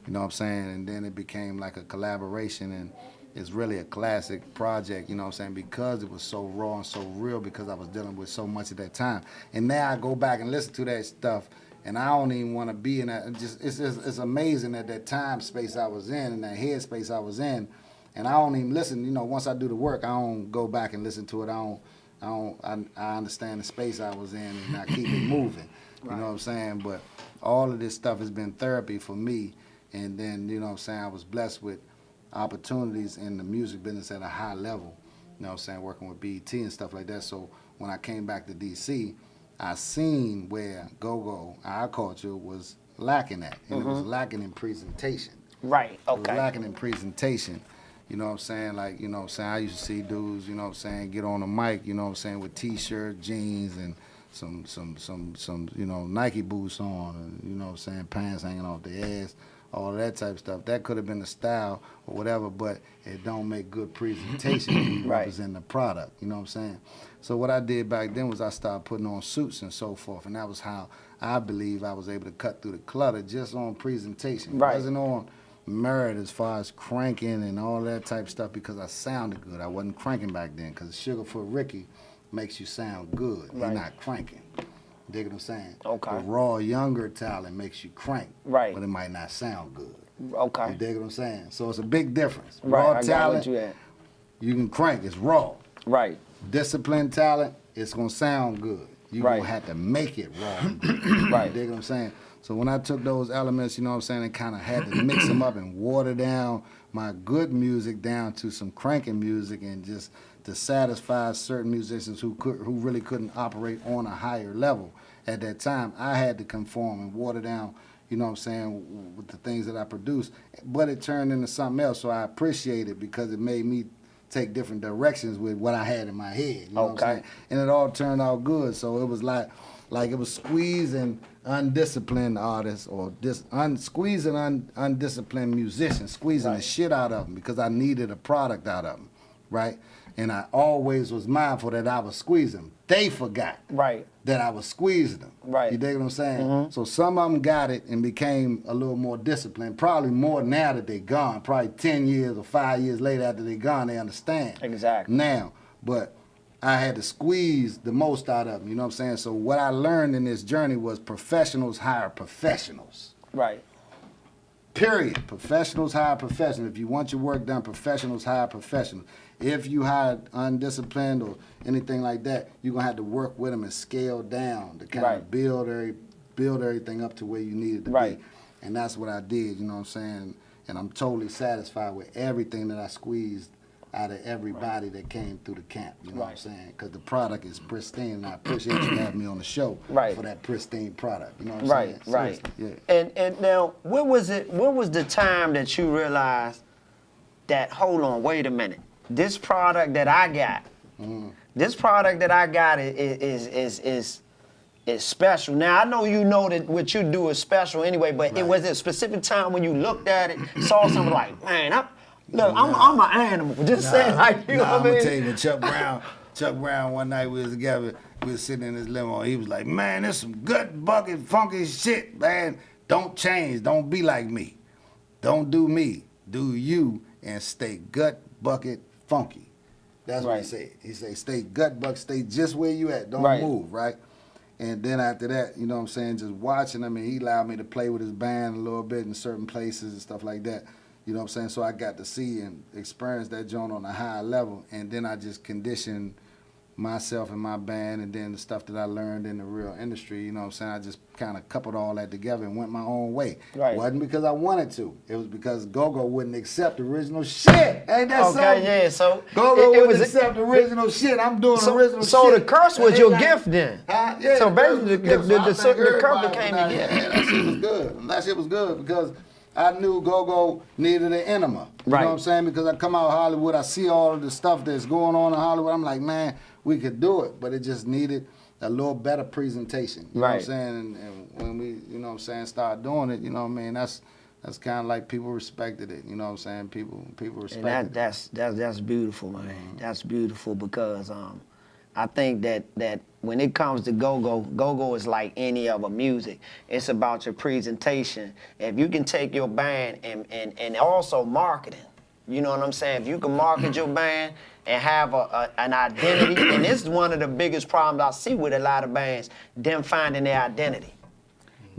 You know what I'm saying? And then it became like a collaboration, and it's really a classic project, you know what I'm saying? Because it was so raw and so real, because I was dealing with so much at that time. And now I go back and listen to that stuff, and I don't even want to be in that. It's amazing at that time space I was in, and that head space I was in. And I don't even listen, you know, once I do the work, I don't go back and listen to it. I understand the space I was in, and I keep it moving. You know what I'm saying? But all of this stuff has been therapy for me. And then, you know what I'm saying, I was blessed with opportunities in the music business at a high level, you know what I'm saying, working with BET and stuff like that. So when I came back to DC, I seen where go-go, our culture, was lacking at. And it was lacking in presentation. Right, It was okay. lacking in presentation. You know what I'm saying? Like, you know what I'm saying, I used to see dudes, you know what I'm saying, get on the mic, you know what I'm saying, with T-shirt, jeans, and some you know, Nike boots on, and, you know what I'm saying, pants hanging off their ass, all of that type of stuff. That could have been the style or whatever, but it don't make good presentation when you Right. represent the product, you know what I'm saying? So what I did back then was I started putting on suits and so forth, and that was how I believe I was able to cut through the clutter just on presentation. Right. It wasn't on merit as far as cranking and all that type of stuff, because I sounded good. I wasn't cranking back then, because Sugarfoot Ricky makes you sound good. Right. He's not cranking. Dig what I'm saying? Okay. The raw, younger talent makes you crank. Right. But it might not sound good. Okay. You dig what I'm saying? So it's a big difference. Right, Raw I got talent, what you at. you can crank. It's raw. Right. Disciplined talent, it's going to sound good. You're Right. going to have to make it raw. and good. Right. You dig what I'm saying? So when I took those elements, you know what I'm saying, and kind of had to mix them up and water down my good music down to some cranking music, and just to satisfy certain musicians who really couldn't operate on a higher level at that time, I had to conform and water down, you know what I'm saying, with the things that I produced. But it turned into something else, so I appreciate it, because it made me take different directions with what I had in my head. You know what I'm Okay. saying? And it all turned out good. So it was like it was squeezing undisciplined artists, or squeezing undisciplined musicians, squeezing the shit out of them, because I needed a product out of them, right? And I always was mindful that I was squeezing them. They forgot Right. that I was squeezing them. Right. You dig what I'm saying? So some of them got it and became a little more disciplined. Probably more now that they gone. Probably 10 years or 5 years later after they gone, they understand. Exactly. Now, but I had to squeeze the most out of them. You know what I'm saying? So what I learned in this journey was professionals hire professionals. Right. Period. Professionals hire professionals. If you want your work done, professionals hire professionals. If you hire undisciplined or anything like that, you're gonna have to work with them and scale down to kind Right. of build everything up to where you need it to Right. be. And that's what I did, you know what I'm saying? And I'm totally satisfied with everything that I squeezed out of everybody that came through the camp, you know what I'm Right. saying? Because the product is pristine, and I appreciate you having me on the show Right. for that pristine product, you know what I'm Right, saying? right. Seriously, yeah. And now, when was the time that you realized that, hold on, wait a minute, this product that I got, is special. Now, I know you know that what you do is special anyway, but it was a specific time when you looked at it, saw something like, man, I'm an animal. Just saying, like, you know Nah, what I'm I gonna mean? tell you, when Chuck Brown, one night we was together, we was sitting in his limo, he was like, man, there's some gut bucket funky shit, man. Don't change, don't be like me. Don't do me, do you, and stay gut bucket funky. That's what he Right. said. He said, stay gut bucket, stay just where you at, don't Right. move, right? And then after that, you know what I'm saying, just watching him, and he allowed me to play with his band a little bit in certain places and stuff like that. You know what I'm saying? So I got to see and experience that joint on a high level, and then I just conditioned myself and my band, and then the stuff that I learned in the real industry, you know what I'm saying? I just kind of coupled all that together and went my own way. Right. Wasn't because I wanted to. It was because Go-Go wouldn't accept original shit. Ain't that something? Okay, yeah, so Go-Go it wouldn't was accept original shit. I'm doing original shit. So the curse was And your they like, gift then. Huh? Yeah, So the curse basically, was a gift. So I the think curse everybody became was a like, gift. yeah, that shit was good. That shit was good because I knew Go-Go needed an enema. You Right. know what I'm saying? Because I come out of Hollywood, I see all of the stuff that's going on in Hollywood. I'm like, man, we could do it, but it just needed a little better presentation. You know what I'm Right. saying? And when we, you know what I'm saying, start doing it, you know what I mean? That's kind of like people respected it. You know what I'm saying? People And respected it. that's beautiful, man. That's beautiful because I think that when it comes to go-go is like any other music. It's about your presentation. If you can take your band and also marketing, you know what I'm saying? If you can market your band and have an identity, and this is one of the biggest problems I see with a lot of bands, them finding their identity.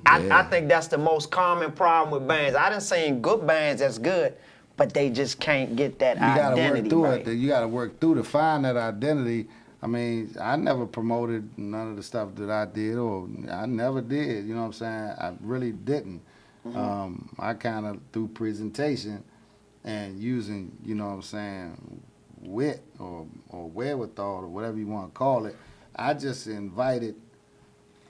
I think that's the most common problem with bands. I done seen good bands that's good, but they just can't get that identity. You gotta work through right. it. You gotta work through to find that identity. I mean, I never promoted none of the stuff that I did, or I never did. You know what I'm saying? I really didn't. I kind of through presentation and using, you know what I'm saying, wit or wherewithal or whatever you want to call it. I just invited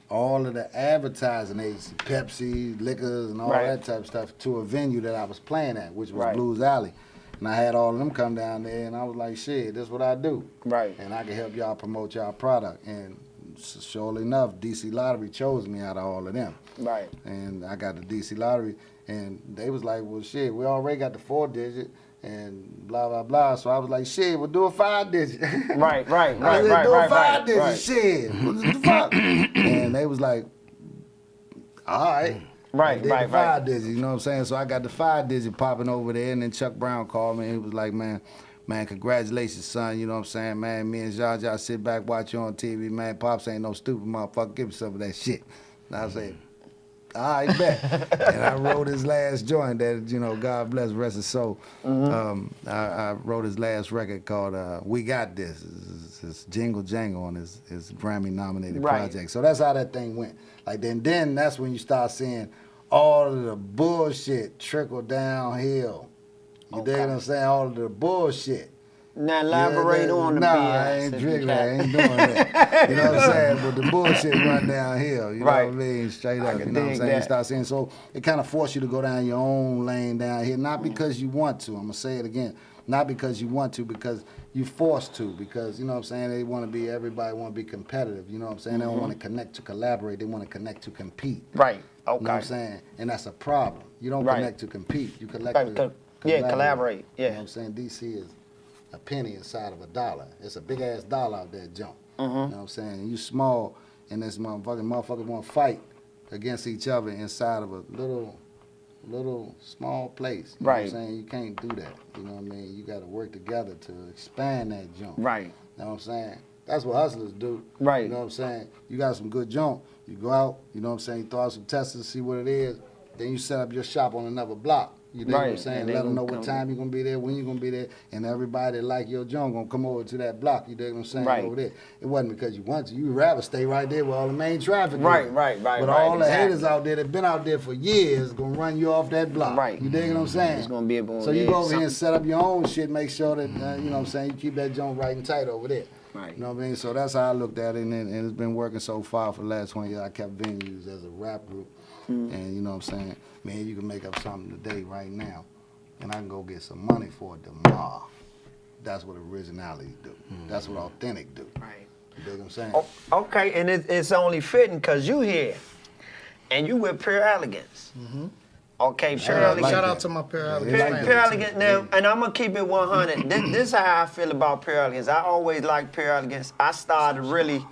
all of the advertising agencies, Pepsi, liquors, and all that type of stuff to a venue that I was playing at, which was Blues Alley. And I had all of them come down there, and I was like, shit, this is what I do. Right. And I can help y'all promote y'all product. And surely enough, DC Lottery chose me out of all of them. Right. And I got the DC Lottery, and they was like, well, shit, we already got the 4-digit, and blah, blah, blah. So I was like, shit, we'll do a 5-digit. Right. I said, do a 5-digit, shit. What the fuck? And they was like, all right. Right, The 5-digit, you know what I'm saying? So I got the 5-digit popping over there, and then Chuck Brown called me, and he was like, man, congratulations, son, you know what I'm saying, man? Me and Zsa sit back, watch you on TV, man. Pops ain't no stupid motherfucker. Give me some of that shit. And I said, all right, bet. And I wrote his last joint that, you know, God bless, rest his soul. I wrote his last record called We Got This. It's Jingle Jangle on his Grammy-nominated project. So that's how that thing went. Like, then that's when you start seeing all of the bullshit trickle downhill. You dig what I'm saying? All of the bullshit. Now elaborate on the Nah, BS. I ain't if you drinking can. that. I ain't doing that. You know what I'm saying? But the bullshit run downhill. You know what I mean? Straight up. You know what I'm saying? You start saying, so it kind of forces you to go down your own lane down here. Not because you want to. I'm going to say it again. Not because you want to, because you're forced to. Because, you know what I'm saying? They want to be, everybody want to be competitive. You know what I'm saying? They don't want to connect to collaborate. They want to connect to compete. Right. Okay. You know what I'm saying? And that's a problem. You don't connect to compete. You collect Right, to collaborate. Yeah. You know what I'm saying? DC is a penny inside of a dollar. It's a big ass dollar out there, jump. You know what I'm saying? You small, and this motherfuckers want to fight against each other inside of a little small place. You know what I'm saying? You can't do that. You know what I mean? You got to work together to expand that jump. Right. You know what I'm saying? That's what hustlers do. Right. You know what I'm saying? You got some good jump. You go out, you know what I'm saying? You throw out some testers, see what it is. Then you set up your shop on another block. You know what I'm saying? And Let them know come what time you're going to be there, when you're going to be there, and everybody that like your joint going to come over to that block. You dig what I'm saying? Right. Over there. It wasn't because you want to. You'd rather stay right there where all the main traffic Right, is. right. But all the haters out there that been out there for years going to run you off that block. Right. You dig what I'm saying? It's gonna be able so to you get go over here and something. set up your own shit, make sure that, you know what I'm saying, you keep that joint right and tight over there. Right. You know what I mean? So that's how I looked at it, and it's been working so far for the last 20 years. I kept venues as a rap group, and you know what I'm saying? Man, you can make up something today, right now, and I can go get some money for it tomorrow. That's what originality do. That's what authentic do. Right. You dig what I'm saying? Okay, and it's only fitting because you here, and you with Pure Elegance. Okay, Pure Elegance. Shout out to my Pure Elegance Pure, family, Pure too. Elegance now, and I'm gonna keep it 100. This is how I feel about Pure Elegance. I always liked Pure Elegance. I started really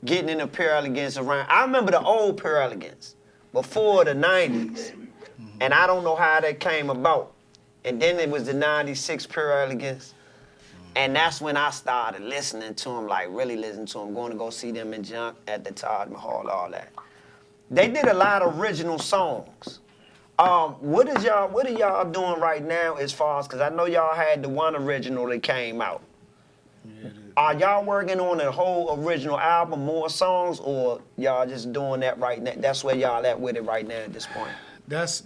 getting into Pure Elegance around. I remember the old Pure Elegance before the 90s, and I don't know how that came about. And then it was the 96 Pure Elegance, and that's when I started listening to them, like really listening to them, going to go see them in Junk at the Taj Mahal, all that. They did a lot of original songs. What are y'all doing right now as far as, because I know y'all had the one original that came out. Are y'all working on a whole original album, more songs, or y'all just doing that right now? That's where y'all at with it right now at this point. That's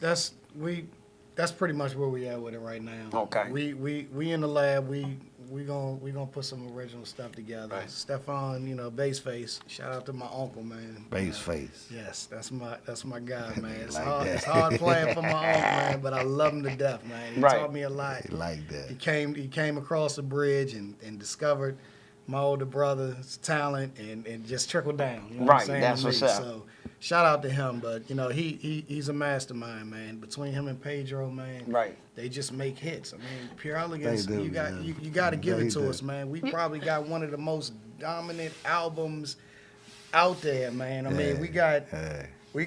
pretty much where we at with it right now. Okay. We in the lab. We gonna put some original stuff together. Right. Stefan, you know, Bassface. Shout out to my uncle, man. Bassface. Yes, that's my guy, man. It's like hard. that. It's hard playing for my uncle, man, but I love him to death, man. He Right. taught me a lot. They like that. He came across the bridge and discovered my older brother's talent and just trickled down. You know what I'm Right, saying, that's to me. what's up. So shout out to him, but you know he's a mastermind, man. Between him and Pedro, man, Right. they just make hits. I mean, Pure Elegance, They do, you got man. you got to give They it to do. us, man. We probably got one of the most dominant albums out there, man. I mean, we got hits. We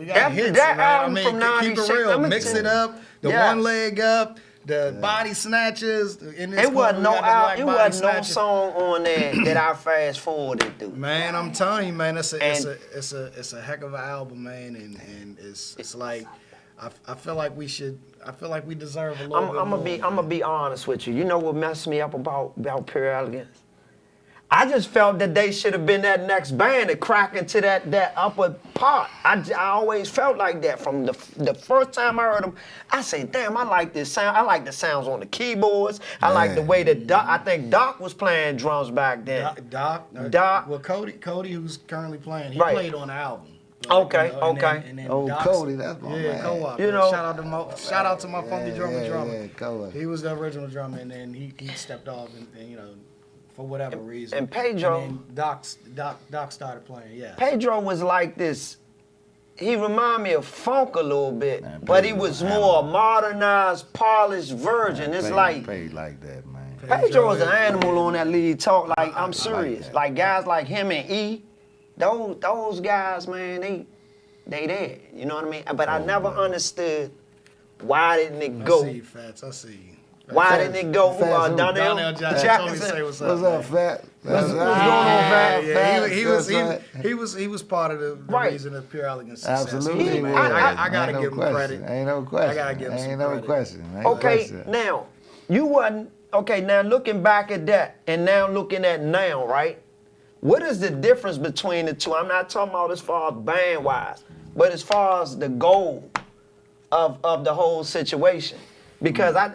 got That- hits. that man. album I mean, from keep it 96, real. let me Mix tell it you. up. The Yes. one leg up. The body snatches. In this It wasn't no out. it wasn't no song on there that I fast forwarded through. Man, I'm telling you, man, it's a heck of an album, man, and it's like I feel like we deserve a little I'm bit gonna more. be I'm gonna be honest with you. You know what messed me up about Pure Elegance? I just felt that they should have been that next band to crack into that upper part. I always felt like that from the first time I heard them. I say, damn, I like this sound. I like the sounds on the keyboards. I like the way that I think Doc was playing drums back then. Doc. Well, Cody, who's currently playing, he Right. played on the album. Okay, and then- okay. and then Oh, Doc's- Cody, that's my yeah, man. co-op. You know- shout out to my funky drummer. Yeah, Cody. He was the original drummer, and then he stepped off, and you know, for whatever reason. and Pedro- And then Doc started playing. Yeah. Pedro was like this. He reminded me of funk a little bit, Man, but he Pedro was was more a modernized, polished version. It's like Played like that, man. Pedro was an animal on that lead talk. Like I'm serious. that. Like guys like him and E, those guys, man, they there. You know what I mean? But I never understood why didn't it I go? see you, Fats. I see you. Why didn't it go? Fats who? Donnell Donnell Jackson told me to say what's up. What's up, Fat? What's going on, Fat? Yeah, Fat? he was part of the Right. reason of Pure Elegance success. Absolutely. He- man. I gotta Ain't give him question. credit. Ain't no question. I gotta give him some Ain't no credit. question. Ain't no Okay, question. now you wasn't okay. Now looking back at that, and now looking at now, right? What is the difference between the two? I'm not talking about as far as band wise, but as far as the goal of the whole situation. Because I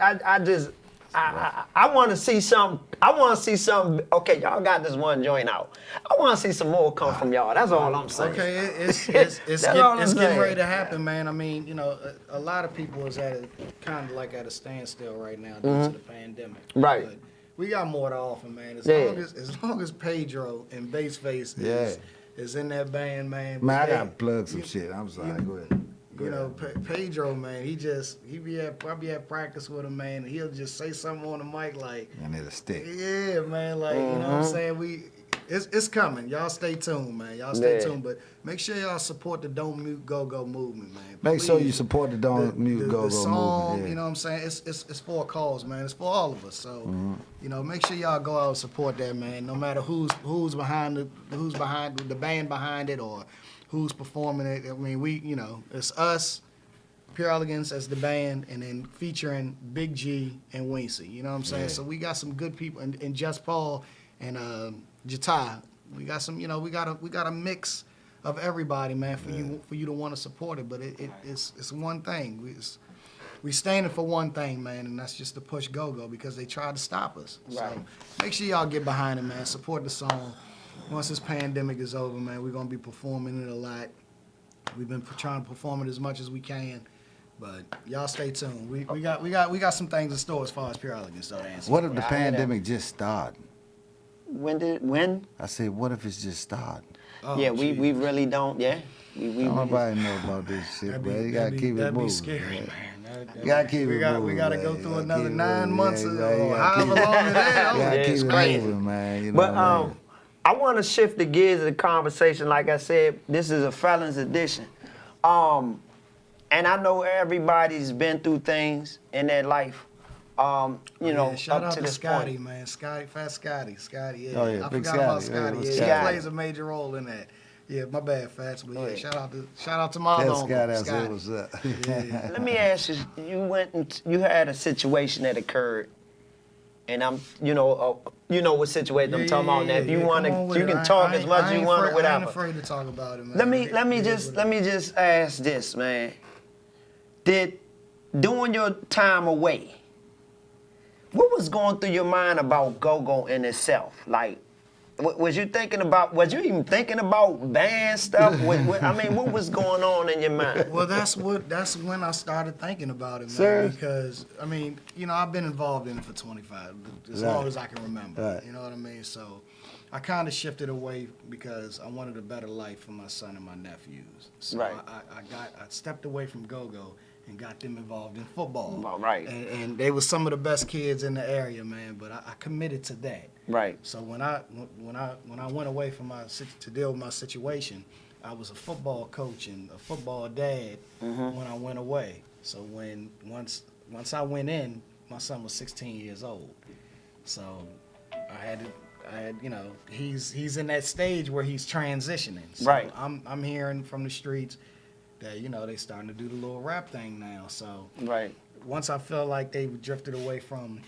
want to see something. I want to see something. Okay, y'all got this one joint out. I want to see some more come from y'all. That's all I'm saying. Okay, it's That's all I'm getting saying. ready to happen, man. I mean, you know, a lot of people is at kind of like at a standstill right now due to the pandemic. Right. But we got more to offer, man. As long as Pedro and Bassface is in that band, man. Man, I they- gotta plug some shit. I'm sorry. Go ahead. You know, Pedro, man, I be at practice with him, man, and he'll just say something on the mic like, And it'll stick. yeah, man, like, you know what I'm saying? It's coming. Y'all stay tuned, man. Y'all stay Yeah. tuned, but make sure y'all support the Don't Mute Go Go movement, man. Make sure you Please. support the Don't Mute Go Go the song, movement. Yeah. you know what I'm saying? It's for a cause, man. It's for all of us. So, you know, make sure y'all go out and support that, man. No matter who's behind the band behind it or who's performing it. I mean, it's us, Pure Elegance as the band, and then featuring Big G and Wincy. You know what I'm saying? So we got some good people, and Just Paul and Jata. We got some, you know, we got a mix of everybody, man, for you to want to support it. But it's one thing. We standing for one thing, man, and that's just to push Go-Go because they tried to stop us. Right. So make sure y'all get behind it, man. Support the song. Once this pandemic is over, man, we're gonna be performing it a lot. We've been trying to perform it as much as we can, but y'all stay tuned. We got some things in store as far as Pure Elegance, though. To answer. What if the I hear that. pandemic just started? When? I said, what if it's just started? Oh, Yeah, gee. we really don't. Yeah, we Nobody know about this shit, bro. You gotta keep it that'd be moving. scary, man. man. You gotta keep we it got, moving. We got to go man. through You gotta another keep it 9 moving. months Yeah, or you gotta however keep it- long it is. You gotta Yeah, keep it's it crazy. moving, man. You know But what I mean? I want to shift the gears of the conversation. Like I said, this is a felons edition, and I know everybody's been through things in their life. You know, shout up out to to this Scotty, point. man. Fat Scotty. Yeah. Oh, yeah, I Big forgot about Scotty. Yeah, Scotty. what's Yeah, Scotty? he plays a major role in that. Yeah, my bad, Fats. But yeah, yeah. shout out to my Tell uncle, Scott I said Scotty. what's up. Let me ask you: you went and you had a situation that occurred, and you know what situation I'm talking about. Now, if you want to, you can talk as much as you want or I ain't whatever. afraid to talk about it, man. Let me just ask this, man. Did during your time away, what was going through your mind about Go-Go in itself? Like, was you even thinking about band stuff? I mean, what was going on in your mind? Well, that's when I started thinking about it, man. Serious? Because I mean, you know, I've been involved in it for 25, as Right. long as I can remember. Right. You know what I mean? So I kind of shifted away because I wanted a better life for my son and my nephews. So Right. I stepped away from Go-Go and got them involved in football. Well, right. And they were some of the best kids in the area, man. But I committed to that. Right. So when I went away from to deal with my situation, I was a football coach and a football dad when I went away. So once I went in, my son was 16 years old. So I had he's in that stage where he's transitioning. So Right. I'm hearing from the streets that they starting to do the little rap thing now. So Right. once I felt like they drifted away from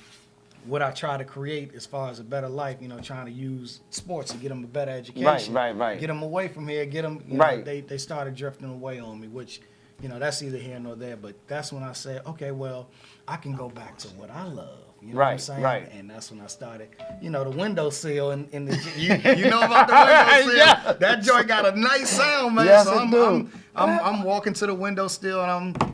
what I try to create as far as a better life, trying to use sports to get them a better education. Right. Get them away from here, get them, Right. They started drifting away on me, which, that's either here nor there. But that's when I said, okay, well, I can go back to what I love. You know what I'm Right, saying? right. And that's when I started, the windowsill in the, you know about the windowsill? Yeah. That joint got a nice sound, man. Yes, so it do. I'm walking to the windowsill and I'm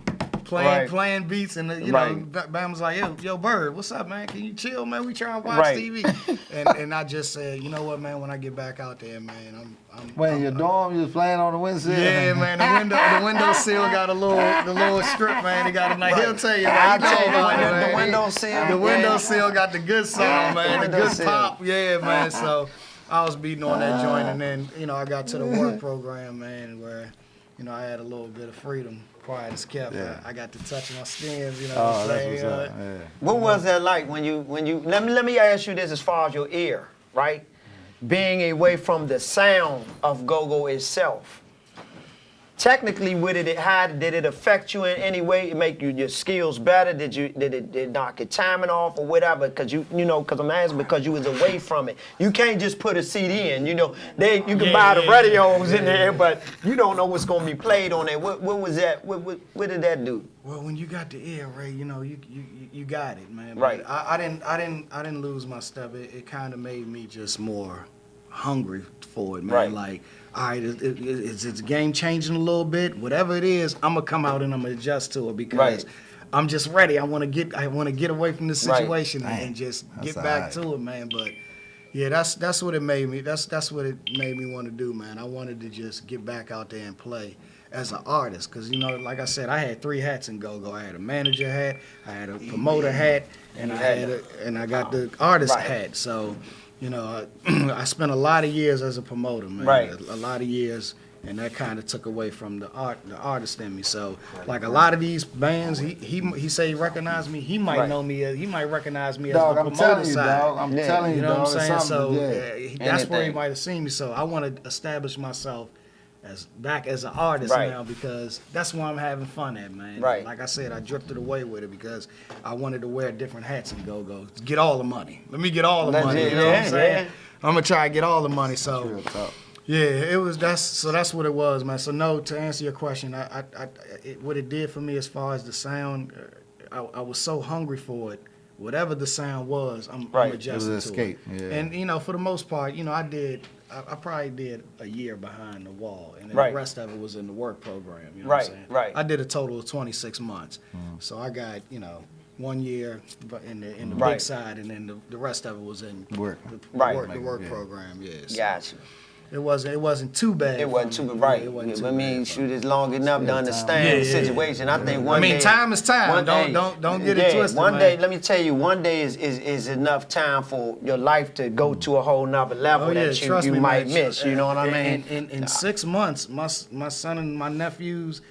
Right. playing beats, and Right. Bam was like, yo, Bird, what's up, man? Can you chill, man? We trying to watch Right. TV. and I just said, you know what, man? When I get back out there, man, When your dorm, you was playing on the windowsill? yeah, man. The windowsill got the little strip, man. They got a nice. He'll tell you, man. I'll You know tell you, about it, the man. windowsill, The yeah. windowsill got the good sound, man. The good Windowsill. pop, yeah, man. So I was beating on that joint, and then I got to the work program, man, where I had a little bit of freedom. Quiet as kept. Yeah. I got to touch my skins, Oh, that's what's up. Yeah. What was that like when you let me ask you this as far as your ear, right? Being away from the sound of go-go itself. Technically, did it affect you in any way? It make your skills better? Did it knock your timing off or whatever? Because because I'm asking because you was away from it. You can't just put a CD in. You can buy the radios in there, but you don't know what's gonna be played on there. What was that? What did that do? Well, when you got the ear, Ray, you got it, man. But Right. I didn't lose my step. It kind of made me just more hungry for it, man. Right. Like, all right, it's game changing a little bit. Whatever it is, I'm gonna come out and I'm gonna adjust to it because Right. I'm just ready. I want to get away from this Right. situation Dang, and just that's get back alright. to it, man. But yeah, that's what it made me. That's what it made me want to do, man. I wanted to just get back out there and play as an artist, because like I said, I had 3 hats in go-go. I had a manager hat, I had a promoter hat, and I got the artist Right. hat. So, I spent a lot of years as a promoter, man. Right. A lot of years, and that kind of took away from the artist in me. So, like a lot of these bands, he say he recognized me. He might Right. know me. He might recognize me Dog, as the I'm promoter telling you, side. dog. I'm Yeah. telling you, You know dog. what I'm saying? It's So something, yeah. that's where he Anything. might have seen me. So I want to establish myself back as an artist Right. now, because that's where I'm having fun at, man. Right. Like I said, I drifted away with it because I wanted to wear different hats and go-go. Get all the money. Let me get all the That's money. it, You know what I'm yeah, saying? yeah. I'm gonna try to get all the money. So Real talk. yeah, that's what it was, man. So no, to answer your question, what it did for me as far as the sound, I was so hungry for it. Whatever the sound was, I'm Right. adjusting It was an to escape, it. yeah. And for the most part, I probably did a year behind the wall, and then Right. the rest of it was in the work program. You know Right, what I'm saying? right. I did a total of 26 months, so I got 1 year in the Right. big side, and then the rest of it was in Work. Right. the work Yeah. program. Yes. Gotcha. It wasn't too bad. It wasn't for too me. right. Yeah, it wasn't too I mean, bad for shoot, me. it's long enough to Yeah, understand time. the Yeah, yeah, situation. I think one I mean, day, time is time. one day- Don't get it twisted, One man. day, let me tell you, one day is enough time for your life to go to a whole nother level Oh yeah, that trust you me, might man. miss. You know what I mean? In 6 months, my son and my nephews,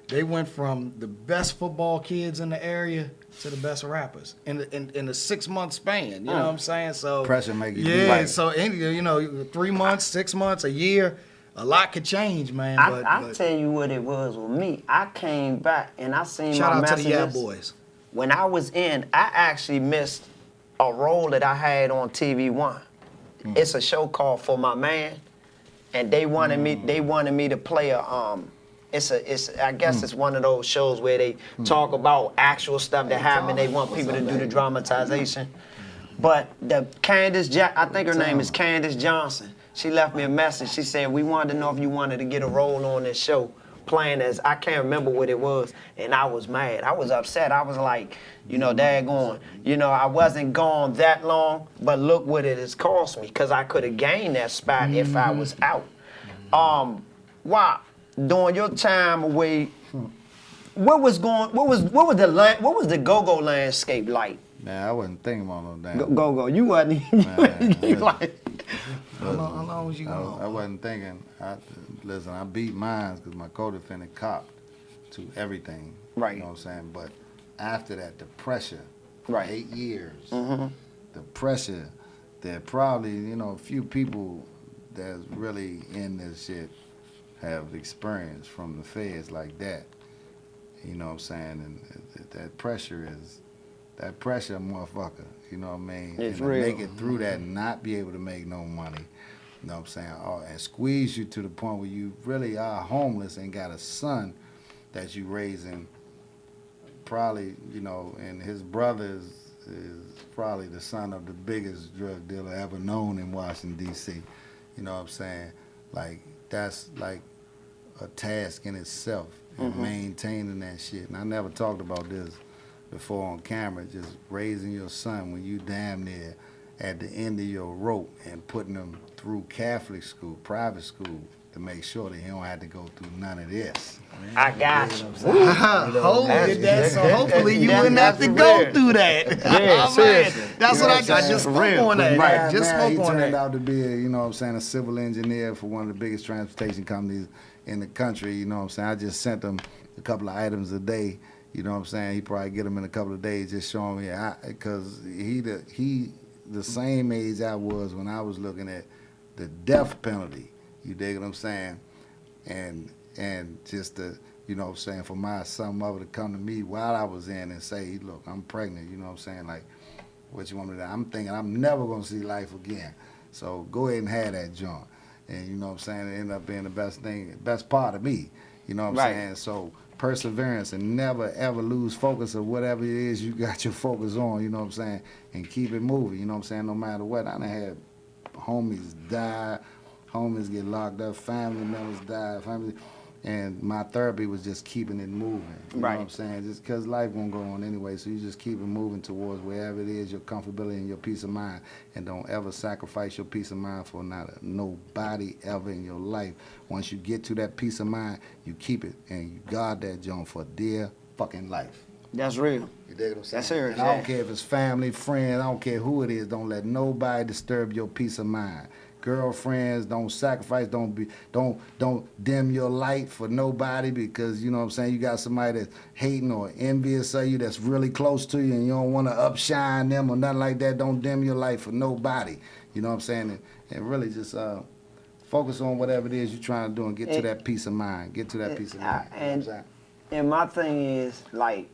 they went from the best football kids in the area to the best rappers in a 6-month span. You know what I'm saying? So Pressure make you do yeah. right. So 3 months, 6 months, a year, a lot could change, man. I'll tell you what it was with me. I came back and I seen shout my out to messages. the Yeah Boys. When I was in, I actually missed a role that I had on TV1. It's a show called For My Man, and they wanted me to play a I guess it's one of those shows where they talk about actual stuff that happened. They want people to do the dramatization. But I think her name is Candace Johnson. She left me a message. She said, we wanted to know if you wanted to get a role on this show, playing as, I can't remember what it was, and I was mad. I was upset. I was like, daggone. I wasn't gone that long, but look what it has cost me, because I could have gained that spot if I was out. Wow, during your time away what was the go-go landscape like? Man, I wasn't thinking about no damn. Go-go, you wasn't you like. How long was you I gone? wasn't thinking. Listen, I beat mines because my co-defendant copped to everything. Right. You know what I'm saying? But after that, the pressure, Right. 8 years, Mm-hmm. the pressure that probably, a few people that's really in this shit have experienced from the feds like that. You know what I'm saying? And that pressure, motherfucker. You know what I mean? It's and to real. make it through that and not be able to make no money. You know what I'm saying? And squeeze you to the point where you really are homeless and got a son that you raising. Probably, and his brother is probably the son of the biggest drug dealer ever known in Washington, D.C. You know what I'm saying? Like, that's like a task in itself, and maintaining that shit. And I never talked about this before on camera, just raising your son when you damn near at the end of your rope and putting him through Catholic school, private school, to make sure that he don't have to go through none of this. I got you. Hopefully, so hopefully you wouldn't have to that's go real. through that. Yeah, seriously. That's what I You know what I'm just saying? spoke on that. Right. Just Now he spoke on turned that. out to be a civil engineer for one of the biggest transportation companies in the country. You know what I'm saying? I just sent him a couple of items a day. You know what I'm saying? He probably get them in a couple of days, just showing me because he the same age I was when I was looking at the death penalty. You dig what I'm saying? And just to, you know what I'm saying, for my son mother to come to me while I was in and say, look, I'm pregnant, you know what I'm saying? Like, what you want me to do? I'm thinking I'm never gonna see life again. So go ahead and have that joint. And you know what I'm saying? It ended up being the best part of me. You know what I'm Right. saying? So perseverance and never ever lose focus of whatever it is you got your focus on, you know what I'm saying? And keep it moving, you know what I'm saying? No matter what. I done had homies die, homies get locked up, family members die, and my therapy was just keeping it moving. You know Right. what I'm saying? Just because life won't go on anyway, so you just keep it moving towards wherever it is, your comfortability and your peace of mind, and don't ever sacrifice your peace of mind for nobody ever in your life. Once you get to that peace of mind, you keep it, and you guard that joint for dear fucking life. That's real. You dig what I'm saying? That's serious, And I don't yeah. care if it's family, friends, I don't care who it is, don't let nobody disturb your peace of mind. Girlfriends, don't sacrifice, don't dim your light for nobody, because you know what I'm saying, you got somebody that's hating or envious of you that's really close to you and you don't want to upshine them or nothing like that. Don't dim your light for nobody. You know what I'm saying? And really just focus on whatever it is you're trying to do and get to that peace of mind. Get to that peace of mind. You know what I'm saying? And my thing is, like,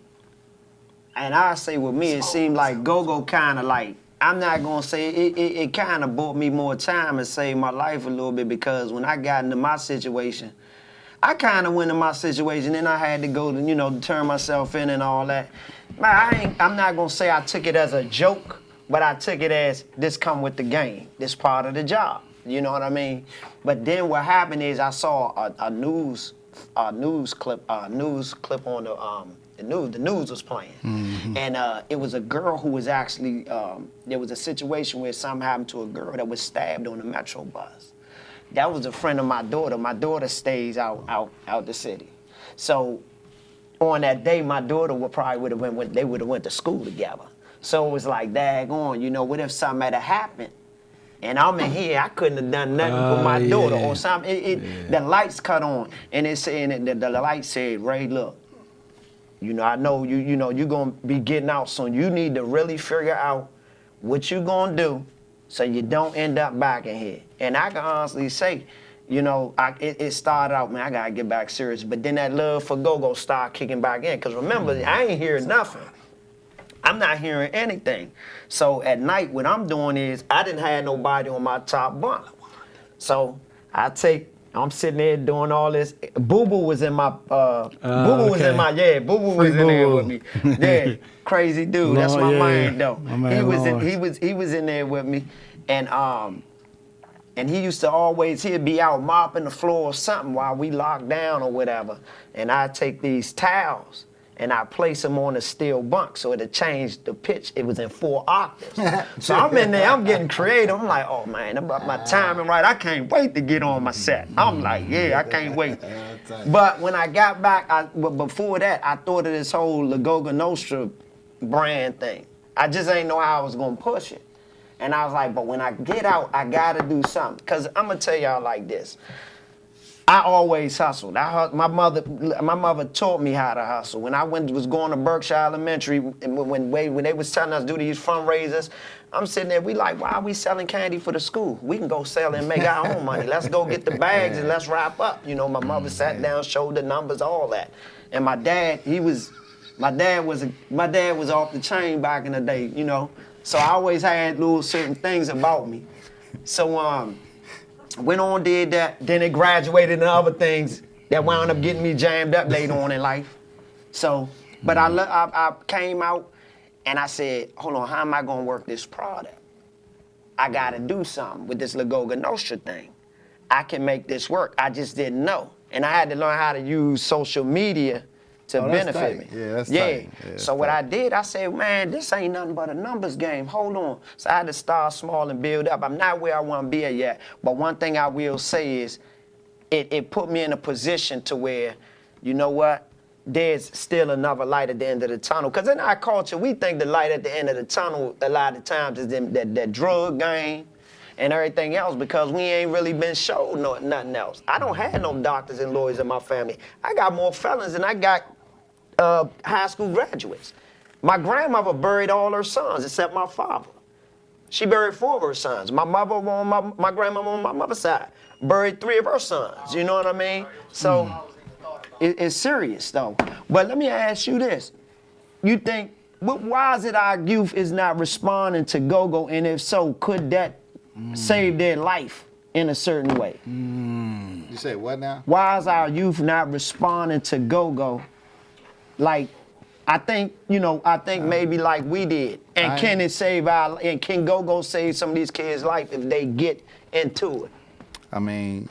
and I say with me, it seemed like go-go kind of like, I'm not going to say, it kind of bought me more time and saved my life a little bit, because when I got into my situation, I kind of went in my situation and I had to go to, turn myself in and all that. Man, I'm not going to say I took it as a joke, but I took it as this come with the game. This part of the job. You know what I mean? But then what happened is I saw a news clip on the news was playing, and it was a girl who was actually there was a situation where something happened to a girl that was stabbed on the Metro bus. That was a friend of my daughter. My daughter stays out the city, so on that day my daughter would have went to school together. So it was like, daggone, what if something had happened? And I'm in here, I couldn't have done nothing for my daughter or something. The lights cut on, and it's saying that the light said, Ray, look, I know you're gonna be getting out soon. You need to really figure out what you're gonna do so you don't end up back in here. And I can honestly say, it started out, man, I gotta get back serious. But then that love for go-go started kicking back in. Cause remember, I ain't hearing nothing. I'm not hearing anything. So at night, what I'm doing is, I didn't have nobody on my top bunk. So I'm sitting there doing all this. Boo Boo was in my, Boo Boo was in there with me. Yeah, crazy dude. That's my man though. He was in there with me, and he used to he'd be out mopping the floor or something while we locked down or whatever, and I'd take these towels and I place them on a steel bunk so it'd change the pitch. It was in 4 octaves. So I'm in there, I'm getting creative. I'm like, oh man, about my timing right. I can't wait to get on my set. I'm like, yeah, I can't wait. tight. But when I got back, but before that, I thought of this whole Lagoga Nostra brand thing. I just ain't know how I was gonna push it. And I was like, but when I get out, I gotta do something. Cause I'm gonna tell y'all like this. I always hustled. My mother taught me how to hustle. When I was going to Berkshire Elementary, and when they was telling us to do these fundraisers, I'm sitting there, we like, why are we selling candy for the school? We can go sell and make our own money. Let's go get the bags and let's wrap up. You know, my mother sat down, showed the numbers, all that. And my dad was off the chain back in the day, you know. So I always had little certain things about me. So went on, did that, then it graduated into other things that wound up getting me jammed up later on in life. So, but I came out and I said, hold on, how am I gonna work this product? I gotta do something with this Lagoga Nostra thing. I can make this work. I just didn't know. And I had to learn how to use social media to benefit me. Yeah, that's tight. Yeah, so what I did, I said, man, this ain't nothing but a numbers game. Hold on. So I had to start small and build up. I'm not where I want to be at yet. But one thing I will say is it put me in a position to where, you know what, there's still another light at the end of the tunnel. Because in our culture, we think the light at the end of the tunnel a lot of times is that drug game and everything else, because we ain't really been showed nothing else. I don't have no doctors and lawyers in my family. I got more felons than I got high school graduates. My grandmother buried all her sons except my father. She buried 4 of her sons. My mother on my grandmother on my mother's side buried 3 of her sons. You know what I mean? So it's serious though. But let me ask you this: you think why is it our youth is not responding to go-go, and if so, could that save their life in a certain way? You say what now? Why is our youth not responding to go-go? Like, I think maybe like we did. And can can go-go save some of these kids' life if they get into it? I mean,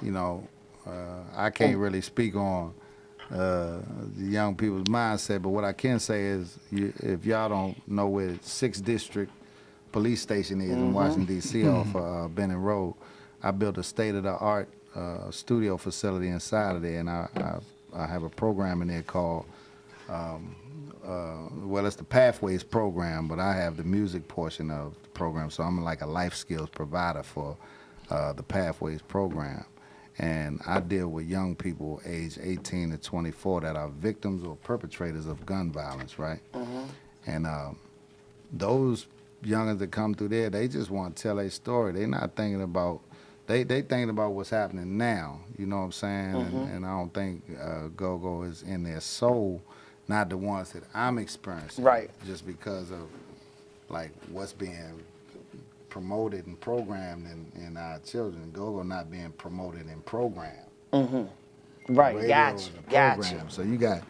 I can't really speak on the young people's mindset, but what I can say is, if y'all don't know where 6th District Police Station is in Washington, D.C. off Benning Road, I built a state-of-the-art studio facility inside of there, and I have a program in there called it's the Pathways program, but I have the music portion of the program, so I'm like a life skills provider for the Pathways program. And I deal with young people aged 18 to 24 that are victims or perpetrators of gun violence, right? And those youngins that come through there, they just want to tell their story. They're not thinking about, they thinking about what's happening now, you know what I'm saying? And I don't think go-go is in their soul, not the ones that I'm experiencing. Right. Just because of like what's being promoted and programmed in our children. Go-go not being promoted and programmed. Right, Radio gotcha, is a gotcha. program. So you got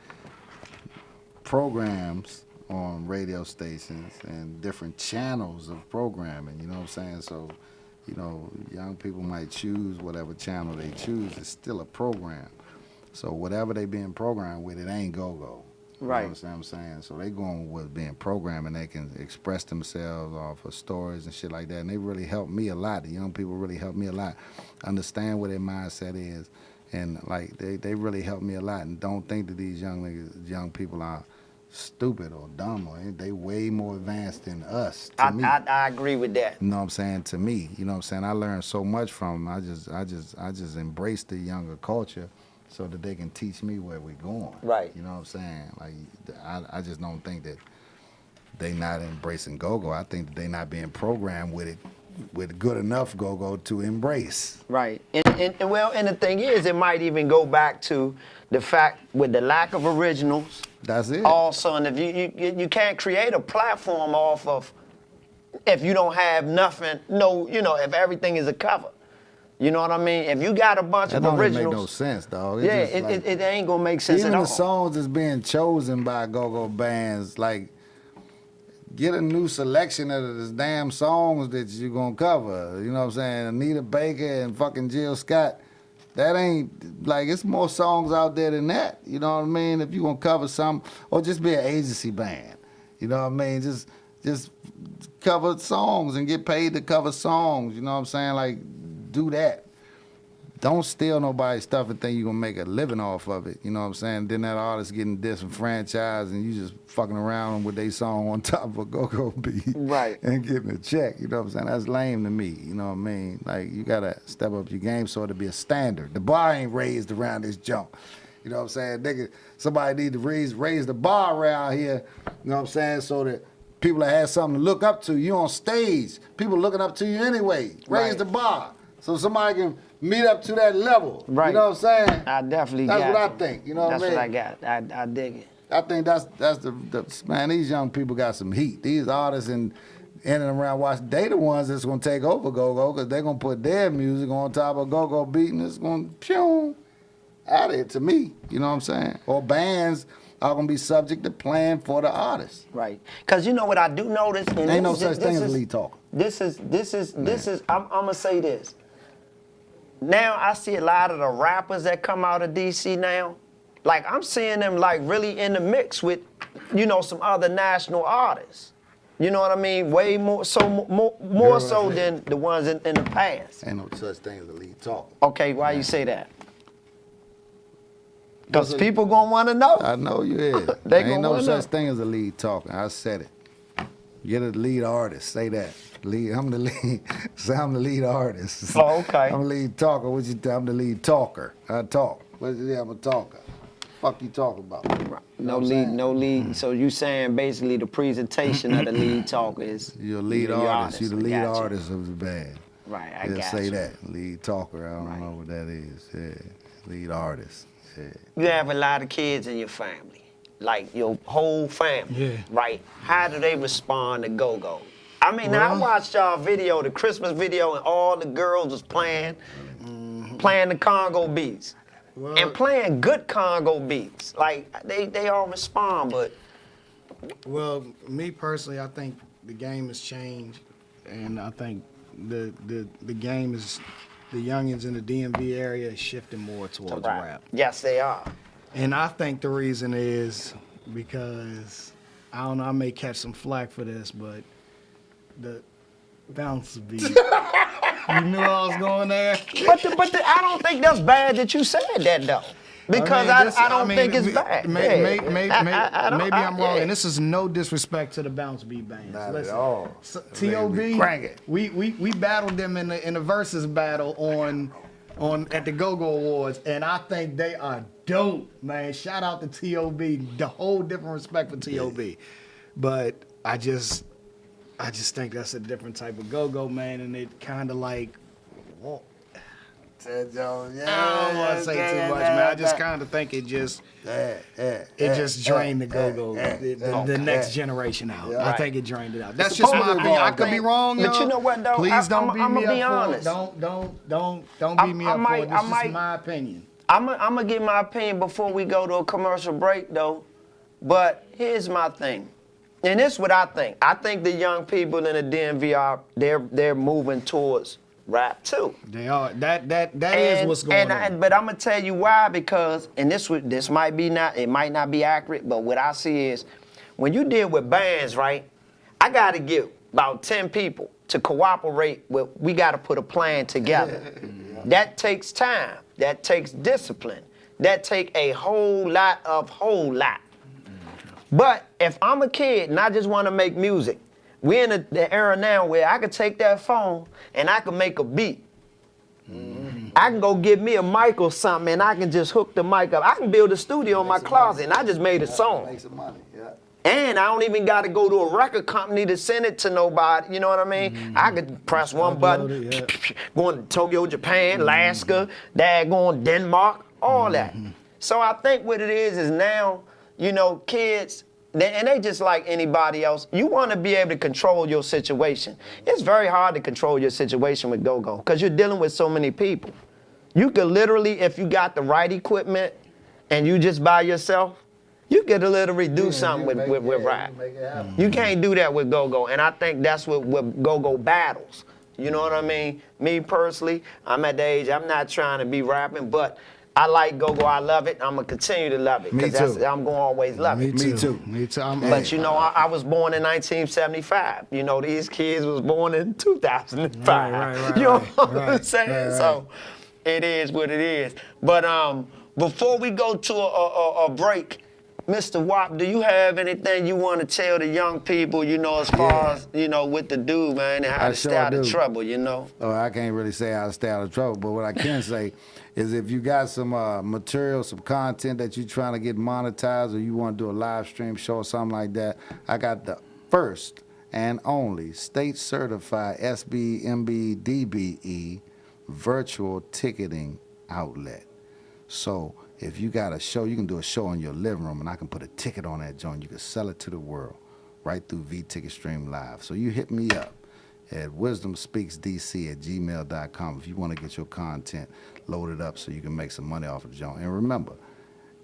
programs on radio stations and different channels of programming, you know what I'm saying? So, young people might choose whatever channel they choose. It's still a program. So whatever they being programmed with, it ain't go-go. Right. You know what I'm saying? So they going with being programmed, and they can express themselves off of stories and shit like that. And they really helped me a lot. The young people really helped me a lot. Understand what their mindset is. And like they really helped me a lot. And don't think that these young people are stupid or dumb, or they way more advanced than us. I agree with that. You know what I'm saying? To me, you know what I'm saying? I learned so much from them. I just embrace the younger culture so that they can teach me where we're going. Right. You know what I'm saying? Like, I just don't think that they not embracing go-go. I think that they not being programmed with it, with good enough go-go to embrace. Right. And the thing is, it might even go back to the fact with the lack of originals. That's it. Also, and if you can't create a platform off of, if you don't have nothing, if everything is a cover. You know what I mean? If you got a bunch of originals, that don't make no sense, dog. It ain't gonna make sense even at all. the songs that's being chosen by go-go bands, like, get a new selection of the damn songs that you're gonna cover. You know what I'm saying? Anita Baker and fucking Jill Scott. That ain't, like, it's more songs out there than that. You know what I mean? If you gonna cover something, or just be an agency band. You know what I mean? Just cover songs and get paid to cover songs. You know what I'm saying? Like, do that. don't steal nobody's stuff and think you're gonna make a living off of it. You know what I'm saying? Then that artist getting disenfranchised and you just fucking around with their song on top of a go-go beat. Right. And getting a check. You know what I'm saying? That's lame to me. You know what I mean? Like, you gotta step up your game so it'll be a standard. The bar ain't raised around this junk. You know what I'm saying? Nigga, somebody need to raise the bar around here, you know what I'm saying, so that people that have something to look up to. You on stage, people looking up to you anyway. Raise Right. the bar so somebody can meet up to that level. Right. You know what I'm saying? I definitely That's got what you. I think. You know what I That's mean? what I got. I dig it. I think that's the man. These young people got some heat. These artists in and around Washington, they the ones that's gonna take over go-go because they're gonna put their music on top of go-go beat and it's gonna pew out of it to me. You know what I'm saying? Or bands are gonna be subject to playing for the artist. Right. Because you know what I do notice? And Ain't no this such is- thing this as is- lead talk. This is, I'm going to say this. Now I see a lot of the rappers that come out of DC now. Like, I'm seeing them, like, really in the mix with, you know, some other national artists. You know what I mean? Way more so, more so than the ones in the past. Ain't no such thing as a lead talk. Okay, why you say that? Because people going to want to know. I know you is. They Ain't gonna no wanna such know. thing as a lead talker. I said it. You're the lead artist. Say that. I'm the lead. Say I'm the lead artist. Oh, okay. I'm the lead talker. What you? I'm the lead talker. I talk. What is it? I'm a talker. Fuck you talking about? No lead, no lead. So you saying basically the presentation of the lead talker is You're a lead you're artist. You're the I lead got you. artist of the band. Right, I Yeah, got say you. that. Lead talker. I don't Right. know what that is. Yeah. Lead artist. Yeah. You have a lot of kids in your family, like your whole family, Yeah. right? How do they respond to go-go? I mean, now I Well- watched y'all video, the Christmas video, and all the girls was playing the Congo beats. Well- And playing good Congo beats. Like, they all respond, but Well, me personally, I think the game has changed, and I think the game is, the youngins in the DMV area is shifting more towards rap. Yes, they are. And I think the reason is because, I don't know, I may catch some flack for this, but the bounce beat. You knew I was going there? But I don't think that's bad that you said that, though. Because I don't think it's bad. Maybe I don't- I'm wrong, yeah. and this is no disrespect to the bounce beat bands. Not at Listen, all. so, They T.O.B. crank it. We battled them in the versus battle on at the Go-Go Awards, and I think they are dope, man. Shout out to T.O.B. The whole different respect for T.O.B. But I just think that's a different type of go-go, man, and it kind of like. Whoa. Ted Jones. Yeah. I don't want to say too much, man. I just kind of think it just drained the go-go, the next generation out. I think it drained it out. That's just my supposed to opinion. I evolve, could be though. wrong, But yo. you know what, though? Please don't beat I'ma me be up honest. for it. Don't beat me up for it. This is my opinion. I'm gonna give my opinion before we go to a commercial break, though. But here's my thing, and this is what I think. I think the young people in the DMV are they're moving towards rap too. They are. That is what's going on. But I'm gonna tell you why, because this might not be accurate, but what I see is when you deal with bands, right? I gotta get about 10 people to cooperate with. We gotta put a plan together. That takes time. That takes discipline. That take a whole lot. But if I'm a kid and I just want to make music, we're in the era now where I could take that phone and I can make a beat. I can go get me a mic or something and I can just hook the mic up. I can build a studio in my closet and I just made a song. Make some money. Yeah. And I don't even got to go to a record company to send it to nobody. You know what I mean? I could press one button, Upload it, going to Tokyo, Japan, Alaska, going Denmark, all that. So I think what it is now, you know, kids, they just like anybody else. You want to be able to control your situation. It's very hard to control your situation with go-go because you're dealing with so many people. You could literally, if you got the right equipment and you just by yourself, you could literally do something with rap. You can't do that with go-go, and I think that's what go-go battles. You know what I mean? Me personally, I'm at the age, I'm not trying to be rapping, but I like go-go, I love it. I'm gonna continue to love it. Me 'cause too. I'm gonna always love it. Me too. Me too. But you know, I was born in 1975. You know, these kids was born in 2005. Right, you know what I'm right, saying? right. So It is what it is. But before we go to a break, Mr. Wop, do you have anything you want to tell the young people, you know, as far as, you know, with the dude, man, and how to stay out of trouble, you know? Oh, I can't really say how to stay out of trouble, but what I can say is if you got some material, some content that you're trying to get monetized, or you want to do a live stream show or something like that, I got the first and only state certified SBMBDBE virtual ticketing outlet. So if you got a show, you can do a show in your living room, and I can put a ticket on that joint. You can sell it to the world right through VTicketStream Live. So you hit me up at wisdomspeaksdc@gmail.com if you want to get your content loaded up so you can make some money off of the joint. And remember,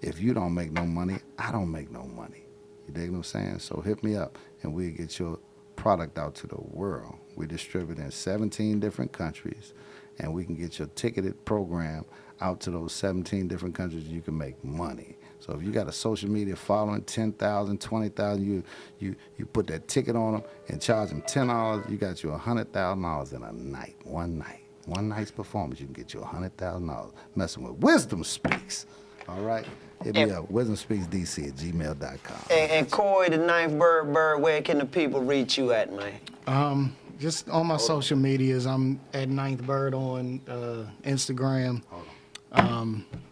if you don't make no money, I don't make no money. You dig what I'm saying? So hit me up, and we'll get your product out to the world. We distribute in 17 different countries, and we can get your ticketed program out to those 17 different countries. You can make money. So if you got a social media following, 10,000, 20,000, you put that ticket on them and charge them $10, you got you $100,000 in a night, one night's performance. You can get you $100,000 messing with Wisdom Speaks. All right? Hit me up, wisdomspeaksdc@gmail.com. And Corey, the Ninth Bird, where can the people reach you at, man? Just on my social medias, I'm at Ninth Bird on Instagram.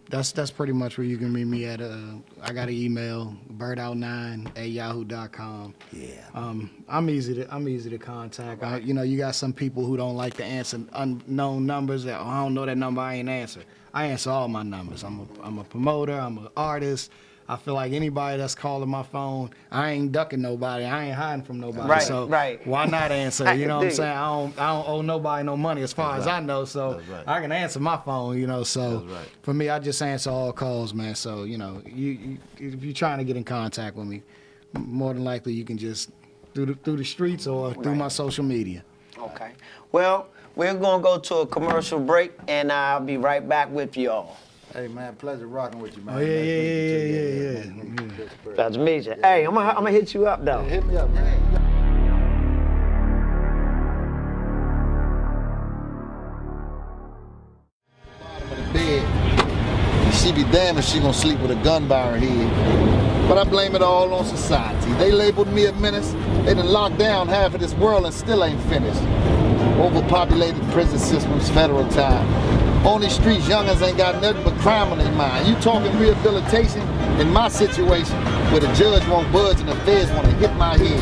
That's pretty much where you can meet me at. I got an email, birdout9@yahoo.com. Yeah. I'm easy to contact. You know, you got some people who don't like to answer unknown numbers. That I don't know that number, I ain't answer. I answer all my numbers. I'm a promoter. I'm an artist. I feel like anybody that's calling my phone, I ain't ducking nobody. I ain't hiding from nobody. Right, so right. why not answer? You know what I'm saying? I don't owe nobody no money as far as I know. So I can answer my phone. You know. So for me, I just answer all calls, man. So you know, you if you're trying to get in contact with me, more than likely you can just through the streets or through my social media. Okay. Well, we're going to go to a commercial break, and I'll be right back with y'all. Hey, man, pleasure rocking with you, man. Oh, yeah. That's me. Hey, I'm gonna hit you up, though. Hit me up, man. Bottom of the bed. She be damned if she gonna sleep with a gun by her head. But I blame it all on society. They labeled me a menace. They done locked down half of this world and still ain't finished. Overpopulated prison systems, federal time. On these streets, youngins ain't got nothing but crime on their mind. You talking rehabilitation? In my situation, where the judge won't budge and the feds want to hit my head.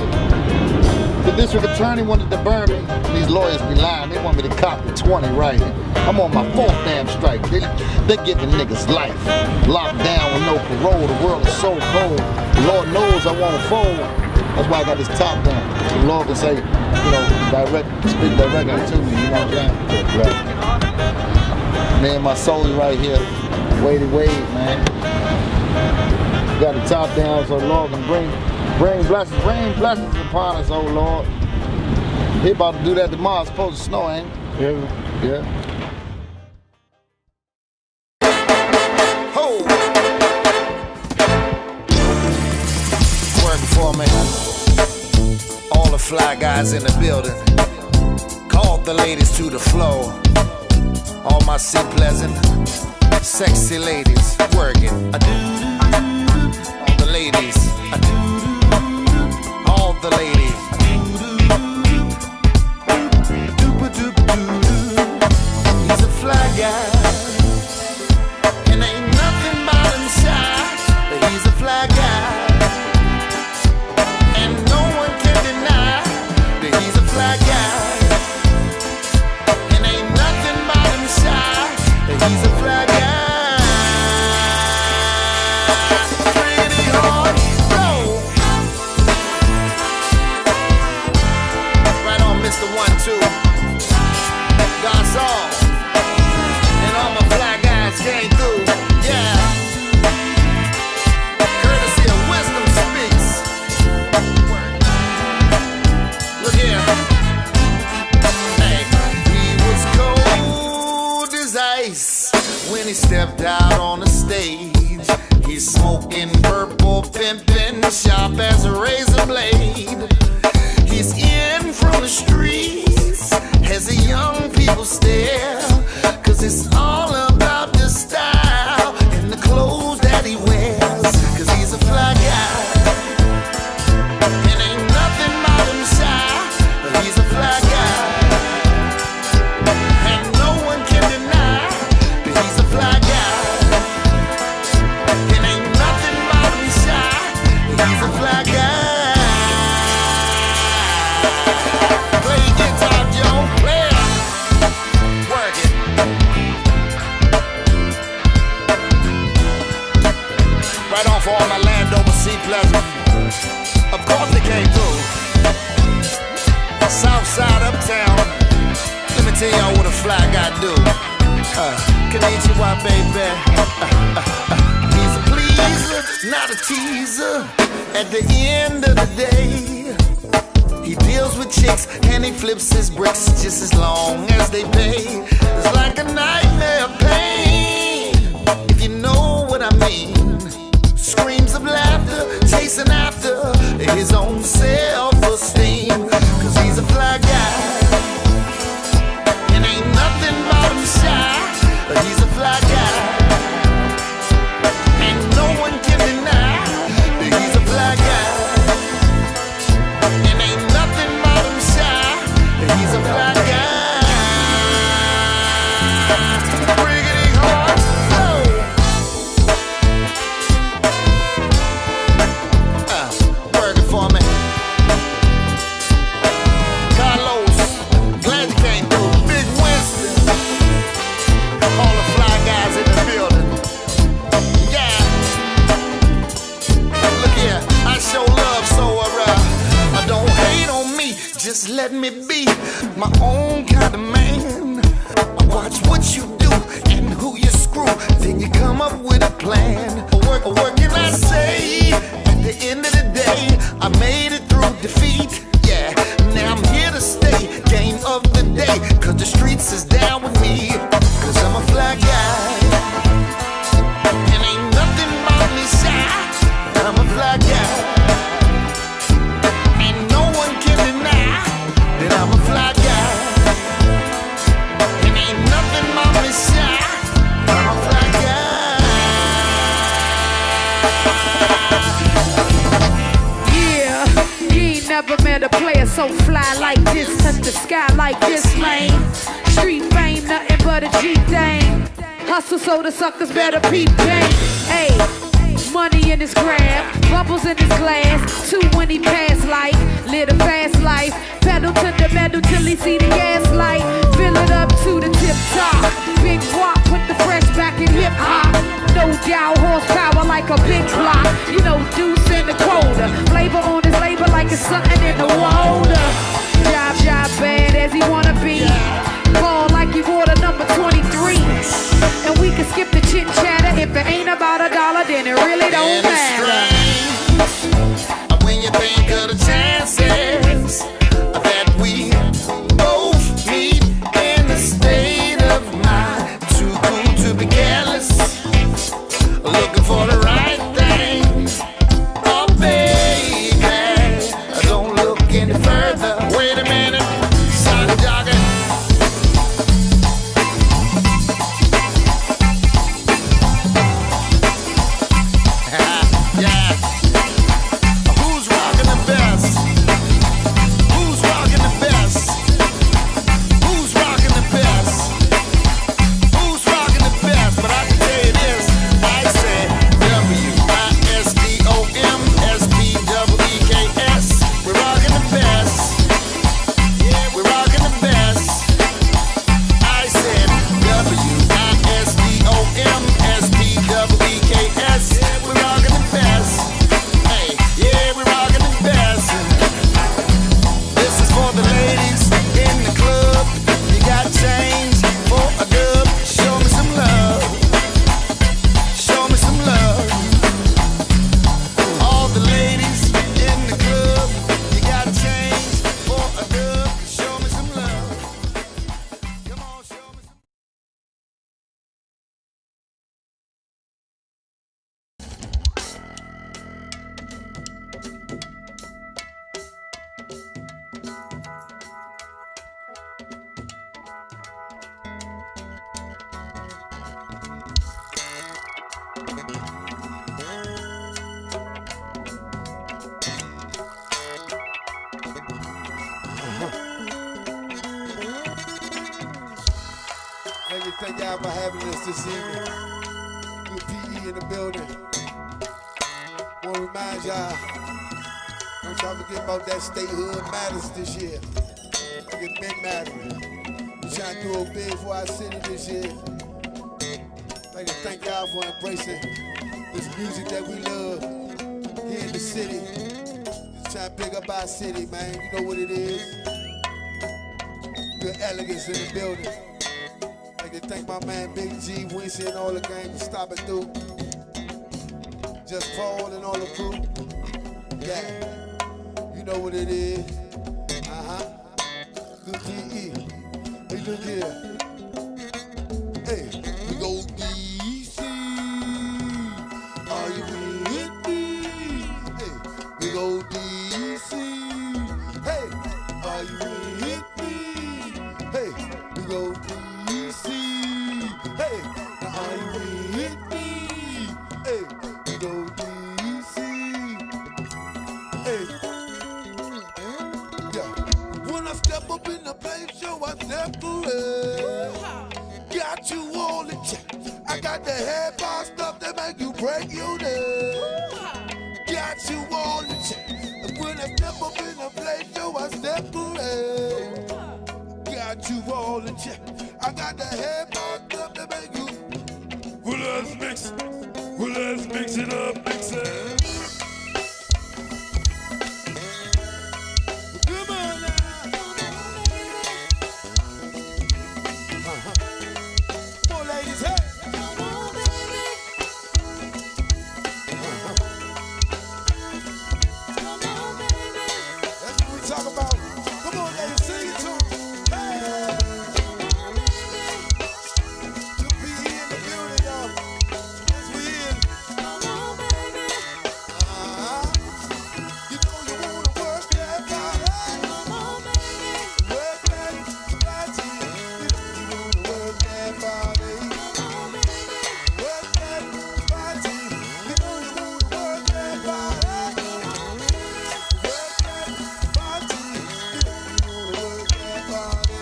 The district attorney wanted to burn me, and these lawyers be lying. They want me to cop the 20 right here. I'm on my 4th damn strike. They're giving niggas life. Locked down with no parole. The world is so cold. The Lord knows I won't fold. That's why I got this top down. The Lord can say, you know, speak directly to me, you know what I'm saying? Right. Me and my soldier right here, Wade, man. Got the top down so the Lord can bring blessings, rain blessings upon us, oh Lord. He about to do that tomorrow. It's supposed to snow, ain't it? Yeah. Ho! Work for me. All the fly guys in the building. Called the ladies to the floor. All my Sea Pleasant, sexy ladies working. All the ladies. All the ladies. He's a fly guy, and ain't nothing about him shy, but he's a fly guy, and no one can deny that he's a fly guy. He's a fly guy. Pretty hard flow. Right on, Mr. 1-2. Garcon. And all my fly guys came through. Yeah. Courtesy of Wisdom Speaks. Look here. Hey, he was cold as ice. When he stepped out on the stage, he's smoking purple, pimpin', sharp as a razor blade. He's in from the streets as the young people stare, 'cause it's all out for all my Landover, Sea Pleasant. Of course they came through. Southside, uptown. Let me tell y'all what a fly guy do. Konnichiwa, baby. He's a pleaser, not a teaser. At the end of the day, he deals with chicks and he flips his bricks just as long as they pay. It's like a nightmare pain, if you know what I mean. Screams of laughter, chasing after his own self-esteem. Cause he's a fly guy, and ain't nothing about him shy. But he's a fly guy, and no one can deny that he's a fly guy. And ain't nothing about him shy, that he's a fly guy. Riggedy hard, work it for me. Carlos, glad you came through. Big Winston, all the fly guys in the building. Yeah. Look here, I show love, so don't hate on me. Just let me be my own kind of man. I watch what you do and who you screw. Then you come up with a plan. What can I say? At the end of the day, I made it through defeat. Yeah, now I'm here to stay. Game of the day, cause the streets is down with me. Cause I'm a fly guy, and ain't nothing about me shy. I'm a fly guy, and no one can deny that I'm a fly guy. And ain't nothing about me shy. I'm a fly guy. Yeah, you ain't never met a player so fly like this. Touch the sky like this, man. Street fame, nothing but a G thing. Hustle so the suckers better peep game. Hey, money in his grab, bubbles in his glass. 2 when he pass life, live a fast life. Pedal to the metal till he see the gas light. Fill it up to the tip top. Big walk, put the fresh back in hip hop. No doubt, horsepower like a big block. You know, Deuce in the quota. Flavor on his labor like it's something in the water. Job bad as he wanna be. Ball like he water number 23. And we can skip the chit chatter. If it ain't about $1, then it really don't matter. When you think of the chances that we both meet in the state of mind, too cool to be careless, looking for the right thing. Oh baby, don't look any further. Wait a minute, son jogger. Yeah. Who's rocking the best? Who's rocking the best? Who's rocking the best? Who's rocking the best? But I can tell you this, I said WISDOMSPWEKS. We're rocking the best. Yeah, we're rocking the best. I said WISDOMSPWEKS. We're rocking the best. Hey, yeah, we're rocking the best. This is for the ladies in the club. You got change for a dub. Show me some love. Show me some love. All the ladies in the club. You got change for a dub. Show me some love. Come on, show me some. Thank you, thank y'all for having us this evening. Good PE in the building. Want to remind y'all, don't y'all forget about that statehood matters this year. It's been mattering. We're trying to do it big for our city this year. I'd like to thank y'all for embracing This music that we love here in the city. Just trying to pick up our city, man. You know what it is. Good elegance in the building. Like to thank my man Big G, Winston, and all the gang for stopping through. Just Paul and all the crew. Yeah, you know what it is. Good DE. Hey, look here. Hey, we go DC. Are you with me? Hey, we go DC. Hey, are you with me? Hey, we go DC. Hey, now are you with me? Hey, we go DC. Hey, yeah. When I step up in the place, show I separate. Got you all in check. I got the head bar stuff that make you break your neck. Got you all in check. And when I step up in the place, show I separate. Got you all in check. I got the head bar stuff that make you. Well, let's mix it up, mix it. Come on now. Come on, ladies, hey. That's what we talk about. Come on, ladies, sing it to 'em. Hey. To be in the building, y'all. Yes, we in. You know you wanna work that body. Work that body. You wanna work that body. Work that body. You know you wanna work that body. Work that body. You know you wanna work that body.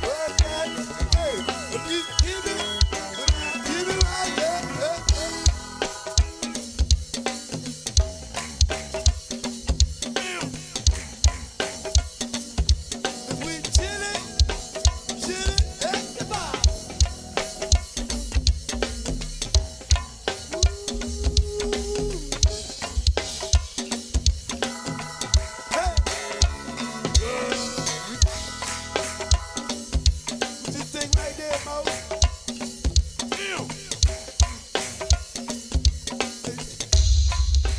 Work that, hey, if you give it right there. If we chillin', at the bar. Hey. This thing right there, Mo.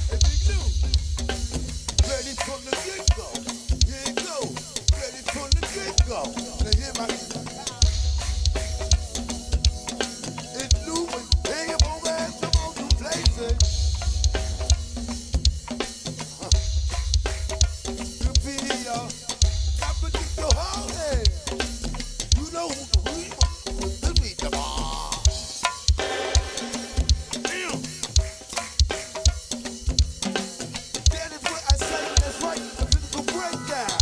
Hey, Big Lou. Ready from the get-go. Here it go. Ready from the get-go. Now hear my. It's Lou and hang up over at some old new places. Good be here, y'all. Top of the holiday. You know who we want to meet the bar. That is what I say, that's right, a physical breakdown.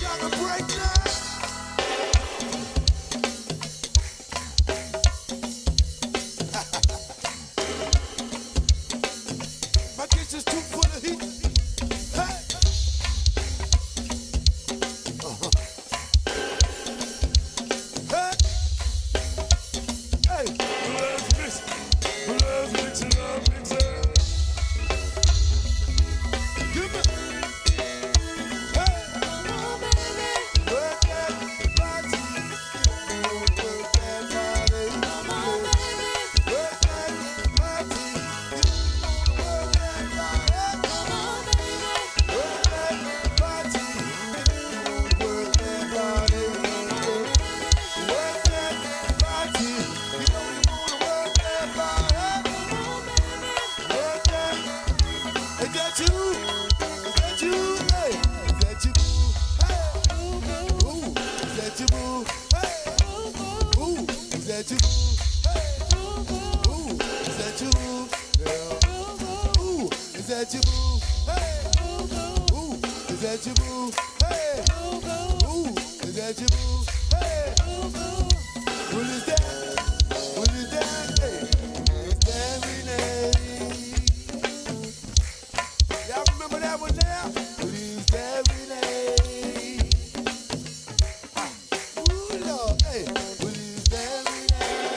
Y'all can break down. My kitchen's too full of heat. Hey. Hey. Hey. Let's mix it up, mix it. Give me. Hey. Work that body. Work that body. Work that body. Work that body. Work that body. Work that body. Work that body. You know you wanna work that body. Work that. Is that you? Is that you? Hey. Is that you, boo? Hey. Ooh. Is that you, boo? Hey. Ooh. Is that you, boo? Hey. Ooh. Is that you, boo? Yeah. Ooh. Is that you, boo? Hey. Ooh. Is that you, boo? Hey. Ooh. Is that you, boo? Hey. What is that? What is that? Hey. It's that Renee. Y'all remember that one now? What is that Renee? Ooh, Lord. Hey. What is that Renee?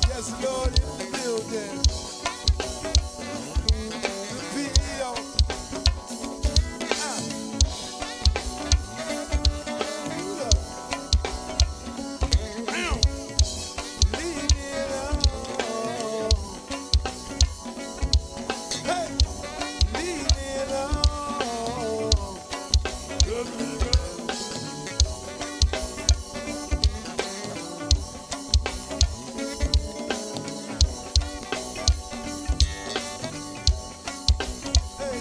Yes, Lord, in the building. The PEO. Leave it alone. Hey, leave it alone. Hey,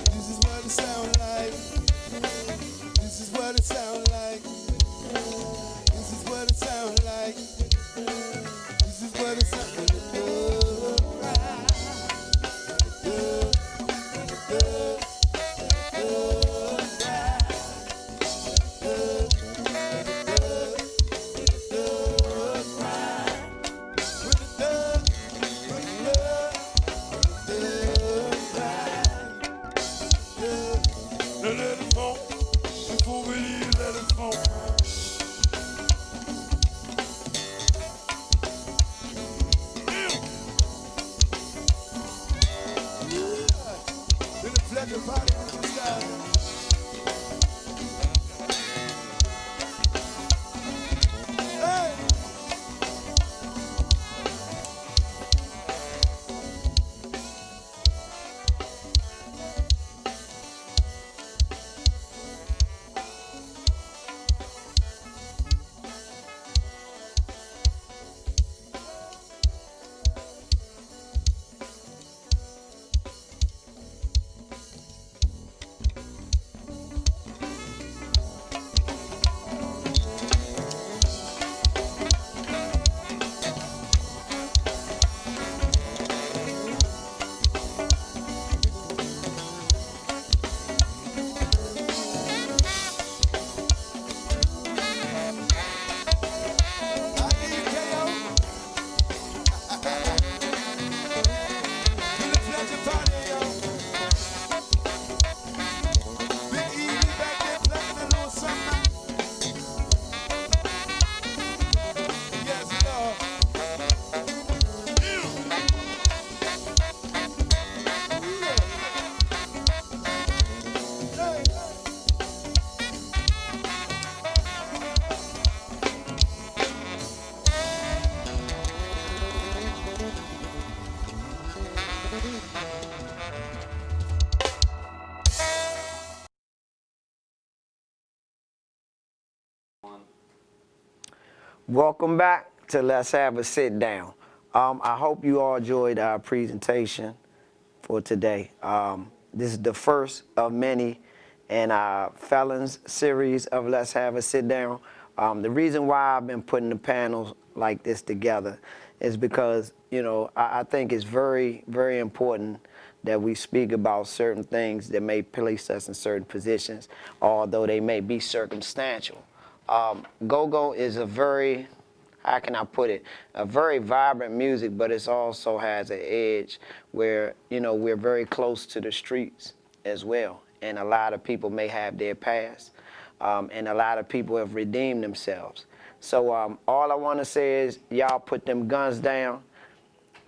this is what it sound like. This is what it sound like. This is what it sound like. This is what it sound like. Let it fall. Before we leave, let it fall. Then the flex and body on the side. Hey! Welcome back to Let's Have a Sit Down. I hope you all enjoyed our presentation for today. This is the first of many in our Felons series of Let's Have a Sit Down. The reason why I've been putting the panels like this together is because, you know, I think it's very, very important that we speak about certain things that may place us in certain positions, although they may be circumstantial. Go-go is a very, how can I put it, a very vibrant music, but it also has an edge where, you know, we're very close to the streets as well. And a lot of people may have their past, and a lot of people have redeemed themselves. So all I want to say is y'all put them guns down.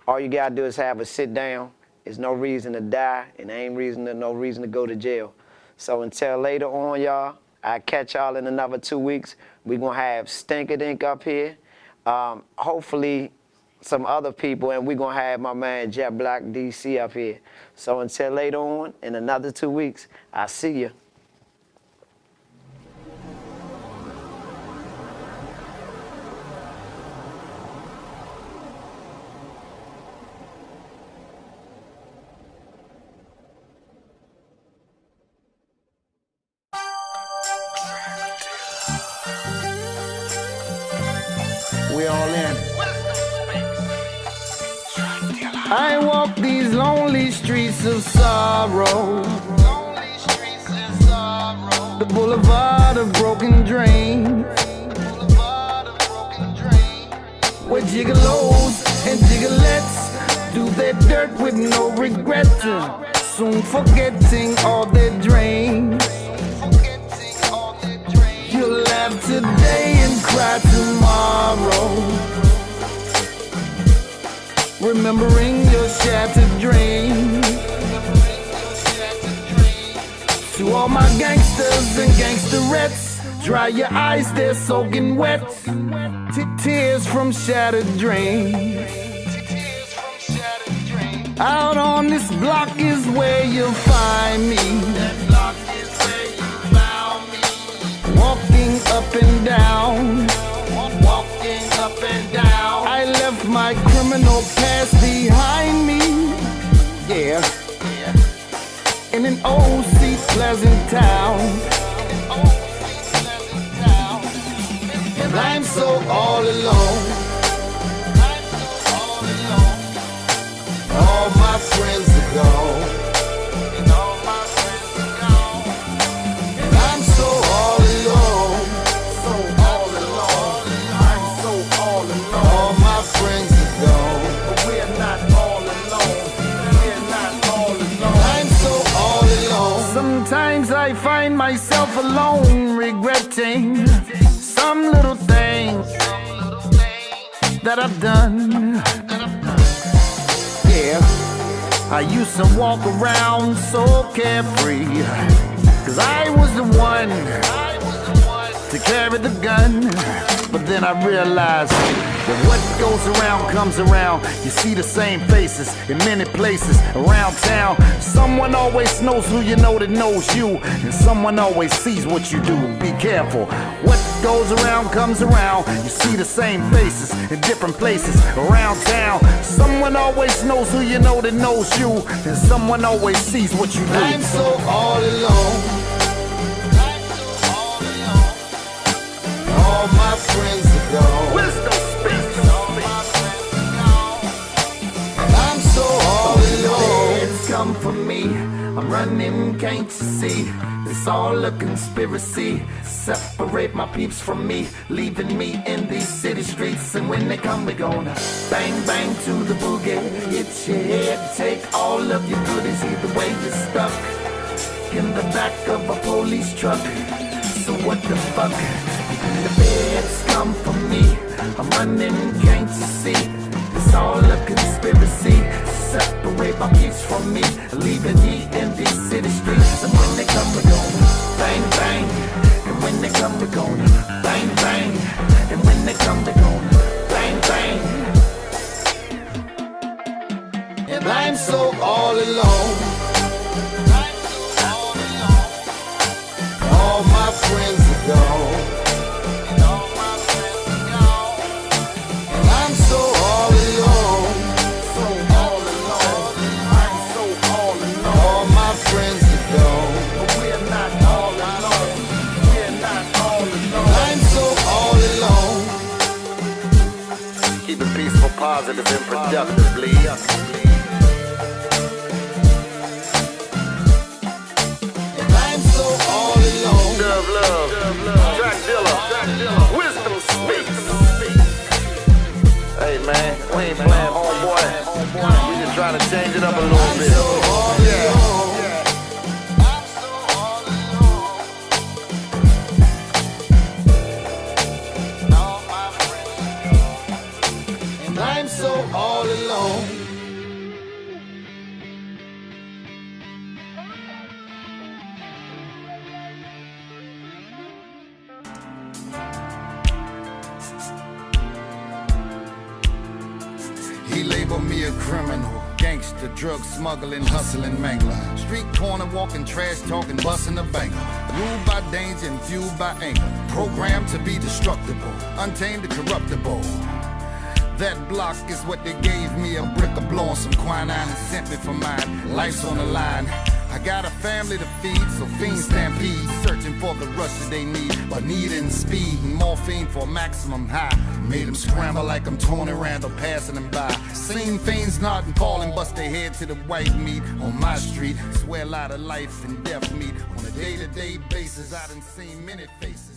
All you got to do is have a sit down. There's no reason to die, and there ain't no reason to go to jail. So until later on, y'all, I'll catch y'all in another 2 weeks. We're going to have Stinkadink up here. Hopefully some other people, and we're going to have my man Jet Black DC up here. So until later on, in another 2 weeks, I'll see you. We all in. I walk these lonely streets of sorrow, the boulevard of broken dreams, where gigolos and gigolettes do their dirt with no regret, soon forgetting all their dreams. You'll laugh today and cry tomorrow, remembering your shattered dreams. To all my gangsters and gangsterettes, dry your eyes, they're soaking wet. Tears from shattered dreams. Out on this block is where you'll find me. Walking up and down. Walking up and down. I left my criminal past behind me. Yeah. In an old Seat Pleasant town. And I'm so all alone. All my friends are gone. And I'm so all alone. So all alone. I'm so all alone. All my friends are gone. But we're not all alone. We're not all alone. I'm so all alone. Sometimes I find myself alone, regretting some little things that I've done. Yeah, I used to walk around so carefree, 'cause I was the one to carry the gun. But then I realized that what goes around comes around. You see the same faces in many places around town. Someone always knows who you know that knows you, and someone always sees what you do. Be careful. What goes around comes around. You see the same faces in different places around town. Someone always knows who you know that knows you, and someone always sees what you do. I'm so all alone. All my friends are gone. Wisdom speaks. I'm so all alone. It's come for me. I'm running, can't you see? It's all a conspiracy. Separate my peeps from me, leaving me in these city streets. And when they come, we're gonna bang, bang to the boogie. Hit your head, take all of your goodies. Either way, you're stuck in the back of a police truck. So what the fuck? The feds come for me. I'm running, can't you see? It's all a conspiracy. Separate my peeps from me, leaving me in these city streets. And when they come, we're gonna bang, bang. And when they come, we're gonna bang, bang. And when they come, we're gonna bang, bang. And I'm so all alone. All my friends are gone. Positive and productively. I'm so all alone. Love, Jack Dilla, wisdom speaks. Hey man, we ain't playing homeboy. We just trying to change it up a little bit. So all alone. I'm so all alone. He labeled me a criminal, gangster, drug smuggling, hustling, mangler. Street corner walking, trash talking, busting a banker. Ruled by danger and fueled by anger. Programmed to be destructible, untamed and corruptible. That block is what they gave me, a brick of blowing some quinine and sent me for mine. Life's on the line. I got a family to feed, so fiends stampede, searching for the rush that they need, but needing speed and morphine for a maximum high. Made them scramble like I'm Tony Randall passing them by. Seen fiends nodding, falling, bust their head to the white meat on my street. Swear a lot of life and death meet on a day-to-day basis. I done seen many faces.